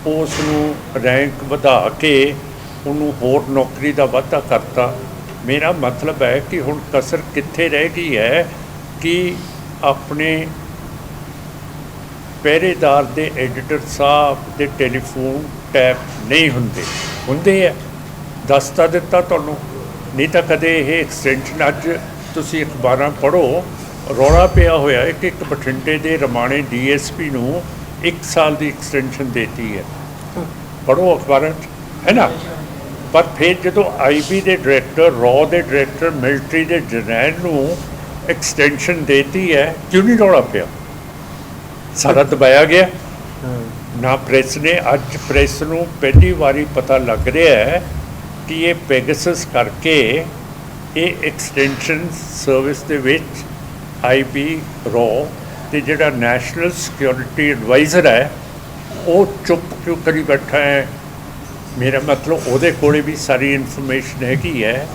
ਉਸ ਨੂੰ ਰੈਂਕ ਵਧਾ ਕੇ ਉਹਨੂੰ ਹੋਰ ਨੌਕਰੀ ਦਾ ਵਾਧਾ ਕਰਤਾ। ਮੇਰਾ ਮਤਲਬ ਹੈ ਕਿ ਹੁਣ ਕਸਰ ਕਿੱਥੇ ਰਹਿ ਗਈ ਹੈ ਕਿ ਆਪਣੇ ਪਹਿਰੇਦਾਰ ਦੇ ਐਡੀਟਰ ਸਾਹਿਬ ਦੇ ਟੈਲੀਫੋਨ ਟੈਪ ਨਹੀਂ ਹੁੰਦੇ ਹੈ। ਦੱਸ ਤਾਂ ਦਿੱਤਾ ਤੁਹਾਨੂੰ, ਨਹੀਂ ਤਾਂ ਕਦੇ ਇਹ ਐਕਸਟੈਂਸ਼ਨ ਅੱਜ ਤੁਸੀਂ ਅਖਬਾਰਾਂ ਪੜ੍ਹੋ, ਰੌਲਾ ਪਿਆ ਹੋਇਆ ਹੈ ਕਿ ਇੱਕ ਬਠਿੰਡੇ ਦੇ ਰਮਾਣੇ DSP ਨੂੰ 1 ਸਾਲ ਦੀ ਐਕਸਟੈਂਸ਼ਨ ਦੇਤੀ ਹੈ। ਪੜ੍ਹੋ ਅਖਬਾਰਾਂ 'ਚ, ਹੈ ਨਾ। ਪਰ ਫਿਰ ਜਦੋਂ IB ਦੇ ਡਾਇਰੈਕਟਰ, ਰॉ ਦੇ ਡਾਇਰੈਕਟਰ, ਮਿਲਟਰੀ ਦੇ ਜਰਨੈਲ ਨੂੰ ਐਕਸਟੈਂਸ਼ਨ ਦੇਤੀ ਹੈ, ਕਿਉਂ ਨਹੀਂ ਰੌਲਾ ਪਿਆ? ਸਾਰਾ ਦਬਾਇਆ ਗਿਆ ਨਾ ਪ੍ਰੈਸ ਨੇ। ਅੱਜ ਪ੍ਰੈਸ ਨੂੰ ਪਹਿਲੀ ਵਾਰੀ ਪਤਾ ਲੱਗ ਰਿਹਾ ਹੈ ਕਿ ਇਹ ਪੈਗਸਸ ਕਰਕੇ ਇਹ ਐਕਸਟੈਂਸ਼ਨ ਸਰਵਿਸ ਦੇ ਵਿੱਚ IB, ਰॉ ਅਤੇ ਜਿਹੜਾ ਨੈਸ਼ਨਲ ਸਿਕਿਉਰਿਟੀ ਐਡਵਾਈਜ਼ਰ ਹੈ ਉਹ ਚੁੱਪ ਕਿਉਂ ਕਰੀ ਬੈਠਾ ਹੈ। ਮੇਰਾ ਮਤਲਬ ਉਹਦੇ ਕੋਲ ਵੀ ਸਾਰੀ ਇਨਫੋਰਮੇਸ਼ਨ ਹੈਗੀ ਹੈ,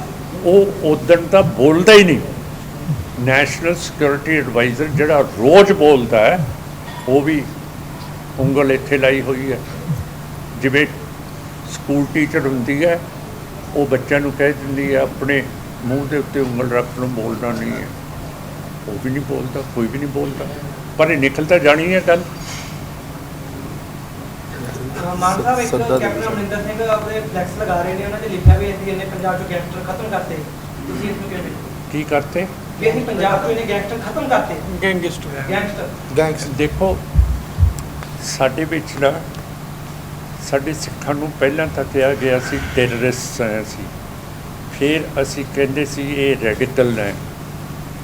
ਉਹ ਉਦਣ ਤਾਂ ਬੋਲਦਾ ਹੀ ਨਹੀਂ। ਨੈਸ਼ਨਲ ਸਿਕਿਉਰਿਟੀ ਐਡਵਾਈਜ਼ਰ ਜਿਹੜਾ ਰੋਜ਼ ਬੋਲਦਾ ਹੈ ਉਹ ਵੀ ਉਂਗਲ ਇੱਥੇ ਲਾਈ ਹੋਈ ਹੈ। ਜਿਵੇਂ ਸਕੂਲ ਟੀਚਰ ਹੁੰਦੀ ਹੈ, ਉਹ ਬੱਚਿਆਂ ਨੂੰ ਕਹਿ ਦਿੰਦੀ ਹੈ ਆਪਣੇ ਮੂੰਹ ਦੇ ਉੱਤੇ ਉਂਗਲ ਰੱਖ ਨੂੰ ਬੋਲਣਾ ਨਹੀਂ ਹੈ, ਉਹ ਵੀ ਨਹੀਂ ਬੋਲਦਾ, ਕੋਈ ਵੀ ਨਹੀਂ ਬੋਲਦਾ, ਪਰ ਇਹ ਨਿਕਲ ਤਾਂ ਜਾਣੀ ਹੈ ਗੱਲ। ਮਾਨ ਸਾਹਿਬ, ਇੱਕ ਕੈਪਟਨ ਅਮਰਿੰਦਰ ਸਿੰਘ ਆਪਣੇ ਫਲੈਕਸ ਲਗਾ ਰਹੇ ਨੇ, ਉਹਨਾਂ 'ਚ ਲਿਖਿਆ ਵੀ ਅਸੀਂ ਇਹਨੇ ਪੰਜਾਬ 'ਚੋਂ ਗੈਂਗਸਟਰ ਖਤਮ ਕਰਤੇ। ਤੁਸੀਂ ਇਸ ਨੂੰ ਕਿਵੇਂ ਕੀ ਕਰਤੇ? ਵੀ ਅਸੀਂ ਪੰਜਾਬ 'ਚੋਂ ਇਹਨੇ ਗੈਂਗਸਟਰ ਖਤਮ ਕਰਤੇ। ਗੈਂਗਸਟਰ ਦੇਖੋ, ਸਾਡੇ ਵਿੱਚ ਨਾ ਸਾਡੇ ਸਿੱਖਾਂ ਨੂੰ ਪਹਿਲਾਂ ਤਾਂ ਕਿਹਾ ਗਿਆ ਸੀ ਟੈਰਰਿਸਟ ਹੈ ਅਸੀਂ, ਫਿਰ ਅਸੀਂ ਕਹਿੰਦੇ ਸੀ ਇਹ ਰੈਡੀਕਲ ਨੇ,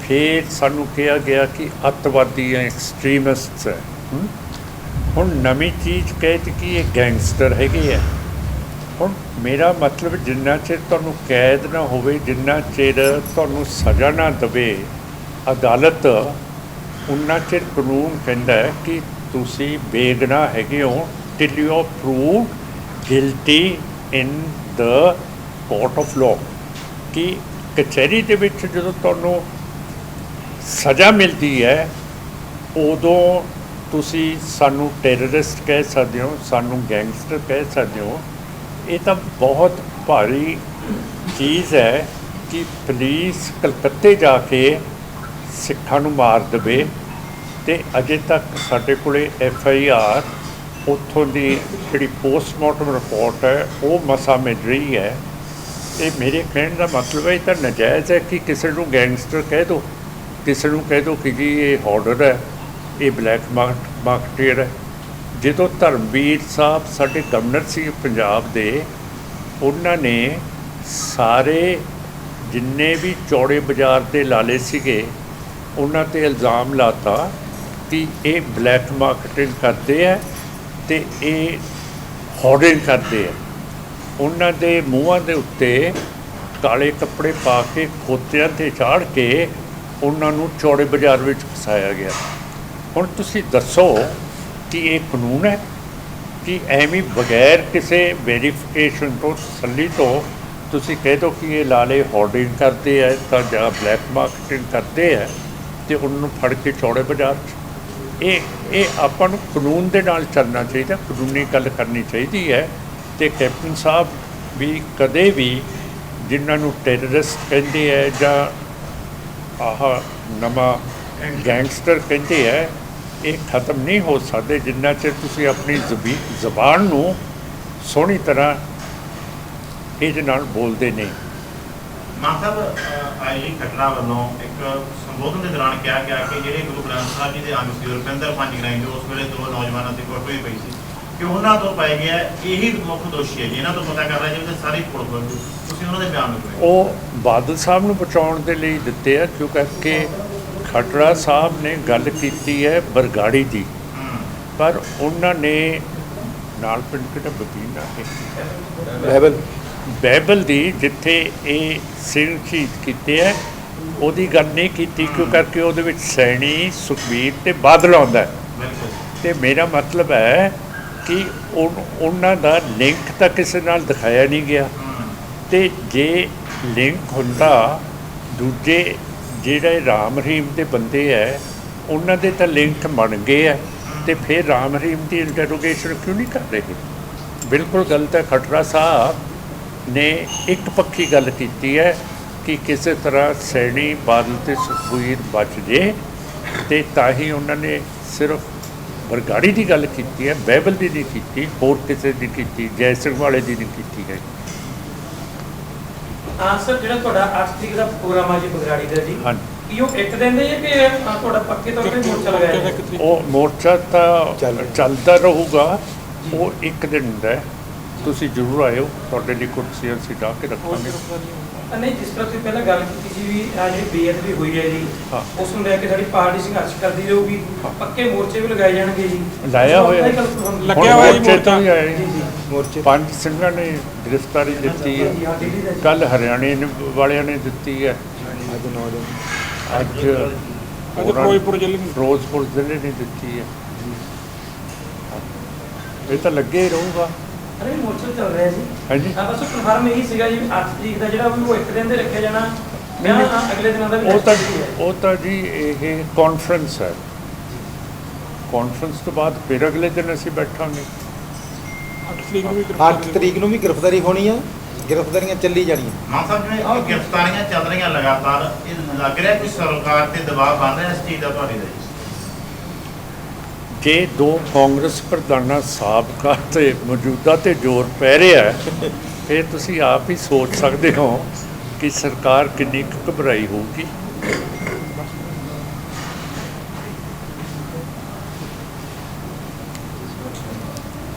ਫਿਰ ਸਾਨੂੰ ਕਿਹਾ ਗਿਆ ਕਿ ਅੱਤਵਾਦੀ ਹੈ, ਐਕਸਟ੍ਰੀਮਿਸਟ ਹੈ। ਹੁਣ ਨਵੀਂ ਚੀਜ਼ ਕਹਿ ਦਿੱਤੀ ਕਿ ਇਹ ਗੈਂਗਸਟਰ ਹੈਗੇ ਹੈ। ਹੁਣ ਮੇਰਾ ਮਤਲਬ ਜਿੰਨਾ ਚਿਰ ਤੁਹਾਨੂੰ ਕੈਦ ਨਾ ਹੋਵੇ, ਜਿੰਨਾ ਚਿਰ ਤੁਹਾਨੂੰ ਸਜ਼ਾ ਨਾ ਦੇਵੇ ਅਦਾਲਤ, ਉਨਾ ਚਿਰ ਕਾਨੂੰਨ ਕਹਿੰਦਾ ਹੈ ਕਿ ਤੁਸੀਂ ਬੇਗੁਨਾਹ ਹੈਗੇ ਹੋ till you are proved guilty in the court of law. ਕਿ ਕਚਹਿਰੀ ਦੇ ਵਿੱਚ ਜਦੋਂ ਤੁਹਾਨੂੰ ਸਜ਼ਾ ਮਿਲਦੀ ਹੈ ਉਦੋਂ ਤੁਸੀਂ ਸਾਨੂੰ ਟੈਰਰਿਸਟ ਕਹਿ ਸਕਦੇ ਹੋ, ਸਾਨੂੰ ਗੈਂਗਸਟਰ ਕਹਿ ਸਕਦੇ ਹੋ। ਇਹ ਤਾਂ ਬਹੁਤ ਭਾਰੀ ਚੀਜ਼ ਹੈ ਕਿ ਪੁਲਿਸ ਕਲਕੱਤੇ ਜਾ ਕੇ ਸਿੱਖਾਂ ਨੂੰ ਮਾਰ ਦੇਵੇ ਅਤੇ ਅਜੇ ਤੱਕ ਸਾਡੇ ਕੋਲ FIR ਉੱਥੋਂ ਦੀ ਜਿਹੜੀ ਪੋਸਟਮਾਰਟਮ ਰਿਪੋਰਟ ਹੈ ਉਹ ਮਸਾਂ ਮਿਲ ਰਹੀ ਹੈ। ਇਹ ਮੇਰੇ ਕਹਿਣ ਦਾ ਮਤਲਬ ਹੈ ਇਹ ਤਾਂ ਨਜਾਇਜ਼ ਹੈ ਕਿ ਕਿਸੇ ਨੂੰ ਗੈਂਗਸਟਰ ਕਹਿ ਦਿਓ, ਕਿਸੇ ਨੂੰ ਕਹਿ ਦਿਓ ਕਿ ਜੀ ਇਹ ਹੌਰਡਰ ਹੈ, ਇਹ ਬਲੈਕ ਮਾਰਕੀਟਰ ਹੈ। ਜਦੋਂ ਧਰਮਵੀਰ ਸਾਹਿਬ ਸਾਡੇ ਗਵਰਨਰ ਸੀ ਪੰਜਾਬ ਦੇ, ਉਹਨਾਂ ਨੇ ਸਾਰੇ ਜਿੰਨੇ ਵੀ ਚੌੜੇ ਬਾਜ਼ਾਰ ਦੇ ਲਾਲੇ ਸੀਗੇ ਉਹਨਾਂ 'ਤੇ ਇਲਜ਼ਾਮ ਲਾਤਾ ਕਿ ਇਹ ਬਲੈਕ ਮਾਰਕੀਟਿੰਗ ਕਰਦੇ ਹੈ ਅਤੇ ਇਹ ਹੌਰਡਿੰਗ ਕਰਦੇ ਹੈ। ਉਹਨਾਂ ਦੇ ਮੂੰਹਾਂ ਦੇ ਉੱਤੇ ਕਾਲੇ ਕੱਪੜੇ ਪਾ ਕੇ ਖੋਤਿਆਂ 'ਤੇ ਚਾੜ੍ਹ ਕੇ ਉਹਨਾਂ ਨੂੰ ਚੌੜੇ ਬਾਜ਼ਾਰ ਵਿੱਚ ਫਸਾਇਆ ਗਿਆ। ਹੁਣ ਤੁਸੀਂ ਦੱਸੋ ਕਿ ਇਹ ਕਾਨੂੰਨ ਹੈ ਕਿ ਐਵੇਂ ਬਗੈਰ ਕਿਸੇ ਵੈਰੀਫਿਕੇਸ਼ਨ ਤੋਂ, ਤਸੱਲੀ ਤੋਂ ਤੁਸੀਂ ਕਹਿ ਦਿਓ ਕਿ ਇਹ ਲਾਲੇ ਹੌਰਡਿੰਗ ਕਰਦੇ ਹੈ ਤਾਂ ਜਾਂ ਬਲੈਕ ਮਾਰਕੀਟਿੰਗ ਕਰਦੇ ਹੈ ਅਤੇ ਉਹਨਾਂ ਨੂੰ ਫੜ ਕੇ ਚੌੜੇ ਬਾਜ਼ਾਰ 'ਚ। ਇਹ ਆਪਾਂ ਨੂੰ ਕਾਨੂੰਨ ਦੇ ਨਾਲ ਚੱਲਣਾ ਚਾਹੀਦਾ, ਕਾਨੂੰਨੀ ਗੱਲ ਕਰਨੀ ਚਾਹੀਦੀ ਹੈ। ਅਤੇ ਕੈਪਟਨ ਸਾਹਿਬ ਵੀ ਕਦੇ ਵੀ ਜਿਨ੍ਹਾਂ ਨੂੰ ਟੈਰਰਿਸਟ ਕਹਿੰਦੇ ਹੈ ਜਾਂ ਆਹ ਨਵਾਂ ਗੈਂਗਸਟਰ ਕਹਿੰਦੇ ਹੈ, ਇਹ ਖਤਮ ਨਹੀਂ ਹੋ ਸਕਦੇ ਜਿੰਨਾ ਚਿਰ ਤੁਸੀਂ ਆਪਣੀ ਜ਼ਬਾਨ ਨੂੰ ਸੋਹਣੀ ਤਰ੍ਹਾਂ ਇਹਦੇ ਨਾਲ ਬੋਲਦੇ ਨਹੀਂ। ਮਾਨ ਸਾਹਿਬ ਆਈ ਖੱਟੜਾ ਵੱਲੋਂ ਇੱਕ ਸੰਬੋਧਨ ਦੇ ਦੌਰਾਨ ਕਿਹਾ ਗਿਆ ਕਿ ਜਿਹੜੇ ਗੁਰੂ ਗ੍ਰੰਥ ਸਾਹਿਬ ਜੀ ਦੇ ਅੰਗ ਸੀ ਰੁਪਿੰਦਰ ਪੰਜਗਰਾਈ ਜੋ ਉਸ ਵੇਲੇ ਦੋ ਨੌਜਵਾਨਾਂ ਦੀ ਕੁੱਟ ਹੋਈ ਪਈ ਸੀ ਕਿ ਉਹਨਾਂ ਤੋਂ ਪਾਇਆ ਗਿਆ ਇਹੀ ਮੁੱਖ ਦੋਸ਼ੀ ਹੈ ਜੀ, ਇਹਨਾਂ ਤੋਂ ਪਤਾ ਕਰ ਰਿਹਾ ਜਿਵੇਂ ਸਾਰੀ ਪੁਲਿਸ ਵੱਲੋਂ ਤੁਸੀਂ ਉਹਨਾਂ ਦੇ ਬਿਆਨ ਨੂੰ ਕਿਵੇਂ? ਉਹ ਬਾਦਲ ਸਾਹਿਬ ਨੂੰ ਬਚਾਉਣ ਦੇ ਲਈ ਦਿੱਤੇ ਆ ਕਿਉਂਕਿ ਖਟੜਾ ਸਾਹਿਬ ਨੇ ਗੱਲ ਕੀਤੀ ਹੈ ਬਰਗਾੜੀ ਦੀ, ਪਰ ਉਹਨਾਂ ਨੇ ਨਾਲ ਪਿੰਡ ਕਿਹੜਾ ਬਪੀਨਾ ਬਾਈਬਲ ਦੀ ਜਿੱਥੇ ਇਹ ਸਿੰਘ ਸ਼ਹੀਦ ਕੀਤੇ ਹੈ ਉਹਦੀ ਗੱਲ ਨਹੀਂ ਕੀਤੀ ਕਿਉਂਕਿ ਉਹਦੇ ਵਿੱਚ ਸੈਣੀ ਸੁਖਬੀਰ ਤੇ ਬਾਦਲ ਆਉਂਦਾ ਹੈ। ਤੇ ਮੇਰਾ ਮਤਲਬ ਹੈ ਕਿ ਉਹਨਾਂ ਦਾ ਲਿੰਕ ਤਾਂ ਕਿਸੇ ਨਾਲ ਦਿਖਾਇਆ ਨਹੀਂ ਗਿਆ, ਤੇ ਜੇ ਲਿੰਕ ਹੁੰਦਾ ਦੂਜੇ ਜਿਹੜੇ ਰਾਮ ਰਹੀਮ ਦੇ ਬੰਦੇ ਹੈ ਉਹਨਾਂ ਦੇ ਤਾਂ ਲਿੰਕ ਬਣ ਗਏ ਹੈ, ਤੇ ਫਿਰ ਰਾਮ ਰਹੀਮ ਦੀ ਇੰਟਰੋਗੇਸ਼ਨ ਕਿਉਂ ਨਹੀਂ ਕਰ ਰਹੇ? ਬਿਲਕੁਲ ਗਲਤ ਹੈ। ਖਟੜਾ ਸਾਹਿਬ ਨੇ ਇੱਕ ਪੱਖੀ ਗੱਲ ਕੀਤੀ ਹੈ ਕਿ ਕਿਸੇ ਤਰ੍ਹਾਂ ਸੈਣੀ ਬਾਦਲ ਤੇ ਸੁਖਬੀਰ ਬਚ ਜੇ, ਤੇ ਤਾਂ ਹੀ ਉਹਨਾਂ ਨੇ ਸਿਰਫ ਬਰਗਾੜੀ ਦੀ ਗੱਲ ਕੀਤੀ ਹੈ, ਬਾਈਬਲ ਦੀ ਨਹੀਂ ਕੀਤੀ, ਹੋਰ ਕਿਸੇ ਦੀ ਕੀਤੀ, ਜੈ ਸਿੰਘ ਵਾਲੇ ਦੀ ਨਹੀਂ ਕੀਤੀ ਗਈ। ਹਾਂ ਸਰ, ਜਿਹੜਾ ਤੁਹਾਡਾ 8 ਤਰੀਕ ਦਾ ਪ੍ਰੋਗਰਾਮ ਆ ਜੀ ਬਰਗਾੜੀ ਦਾ ਜੀ, ਹਾਂਜੀ, ਕੀ ਉਹ ਇੱਕ ਦਿਨ ਦੇ ਹੈ ਕਿ ਤੁਹਾਡਾ ਪੱਕੇ ਤੌਰ ਤੇ ਮੋਰਚਾ ਲਗਾਇਆ ਹੈ? ਉਹ ਮੋਰਚਾ ਤਾਂ ਚੱਲਦਾ ਰਹੂਗਾ, ਉਹ ਇੱਕ ਦਿਨ ਹੁੰਦਾ ਹੈ। ਤੁਸੀਂ ਜ਼ਰੂਰ ਆਇਓ, ਤੁਹਾਡੇ ਲਈ ਕੁਰਸੀਆਂ ਅਸੀਂ ਢਾਹ ਕੇ ਰੱਖਾਂਗੇ। ਨਹੀਂ, ਜਿਸ ਤਰ੍ਹਾਂ ਤੁਸੀਂ ਪਹਿਲਾਂ ਗੱਲ ਕੀਤੀ ਸੀ ਵੀ ਆ ਜਿਹੜੀ ਬੇਅਦਬੀ ਹੋਈ ਹੈ ਜੀ, ਹਾਂ, ਉਸ ਨੂੰ ਲੈ ਕੇ ਸਾਡੀ ਪਾਰਟੀ ਸੰਘਰਸ਼ ਕਰਦੀ ਰਹੂਗੀ, ਪੱਕੇ ਮੋਰਚੇ ਵੀ ਲਗਾਏ ਜਾਣਗੇ ਜੀ? ਲਾਇਆ ਹੋਇਆ ਲੱਗਿਆ ਹੋਇਆ ਜੀ ਮੋਰਚੇ ਤੋਂ ਹੀ ਆਏ ਜੀ ਜੀ ਮੋਰਚੇ 5 ਸਿੰਘਾਂ ਨੇ ਗ੍ਰਿਫਤਾਰੀ ਦਿੱਤੀ ਹੈ, ਕੱਲ ਹਰਿਆਣੇ ਵਾਲਿਆਂ ਨੇ ਦਿੱਤੀ ਹੈ, ਅੱਜ ਨੌਜਵਾਨ ਅੱਜ ਫਿਰੋਜ਼ਪੁਰ ਜ਼ਿਲ੍ਹੇ ਨੂੰ ਫਿਰੋਜ਼ਪੁਰ ਜ਼ਿਲ੍ਹੇ ਨੇ ਦਿੱਤੀ ਹੈ। ਇਹ ਤਾਂ ਲੱਗੇ ਹੀ ਰਹੂਗਾ। ਅਰੇ ਮੋਰਚਾ ਚੱਲ ਰਿਹਾ ਜੀ। ਹਾਂਜੀ, ਹਾਂ, ਬਸ ਕਨਫਰਮ ਇਹੀ ਸੀਗਾ ਜੀ 8 ਤਰੀਕ ਦਾ ਜਿਹੜਾ ਉਹ ਇੱਕ ਦਿਨ ਦੇ ਰੱਖਿਆ ਜਾਣਾ ਜਾਂ ਅਗਲੇ ਦਿਨਾਂ ਦਾ ਵੀ ਉਹ ਤਾਂ ਜੀ ਇਹ ਕਾਨਫਰੰਸ ਹੈ। ਕਾਨਫਰੰਸ ਤੋਂ ਬਾਅਦ ਫਿਰ ਅਗਲੇ ਦਿਨ ਅਸੀਂ ਬੈਠਾਂਗੇ। 8 ਤਰੀਕ ਨੂੰ ਵੀ ਗ੍ਰਿਫਤਾਰੀ ਹੋਣੀ ਆ, ਗ੍ਰਿਫਤਾਰੀਆਂ ਚੱਲੀ ਜਾਣੀਆਂ। ਮਾਨ ਸਾਹਿਬ ਜਿਵੇਂ ਇਹ ਗ੍ਰਿਫਤਾਰੀਆਂ ਚੱਲ ਰਹੀਆਂ ਲਗਾਤਾਰ, ਇਹ ਲੱਗ ਰਿਹਾ ਕੋਈ ਸਰਕਾਰ ਤੇ ਦਬਾਅ ਬਣ ਰਿਹਾ ਇਸ ਚੀਜ਼ ਦਾ ਤੁਹਾਡੇ ਦਾ ਜੀ? ਜੇ ਦੋ ਕਾਂਗਰਸ ਪ੍ਰਧਾਨਾਂ ਸਾਬਕਾ ਤੇ ਮੌਜੂਦਾ ਤੇ ਜ਼ੋਰ ਪੈ ਰਿਹਾ ਹੈ, ਫਿਰ ਤੁਸੀਂ ਆਪ ਹੀ ਸੋਚ ਸਕਦੇ ਹੋ ਕਿ ਸਰਕਾਰ ਕਿੰਨੀ ਕੁ ਘਬਰਾਈ ਹੋਊਗੀ।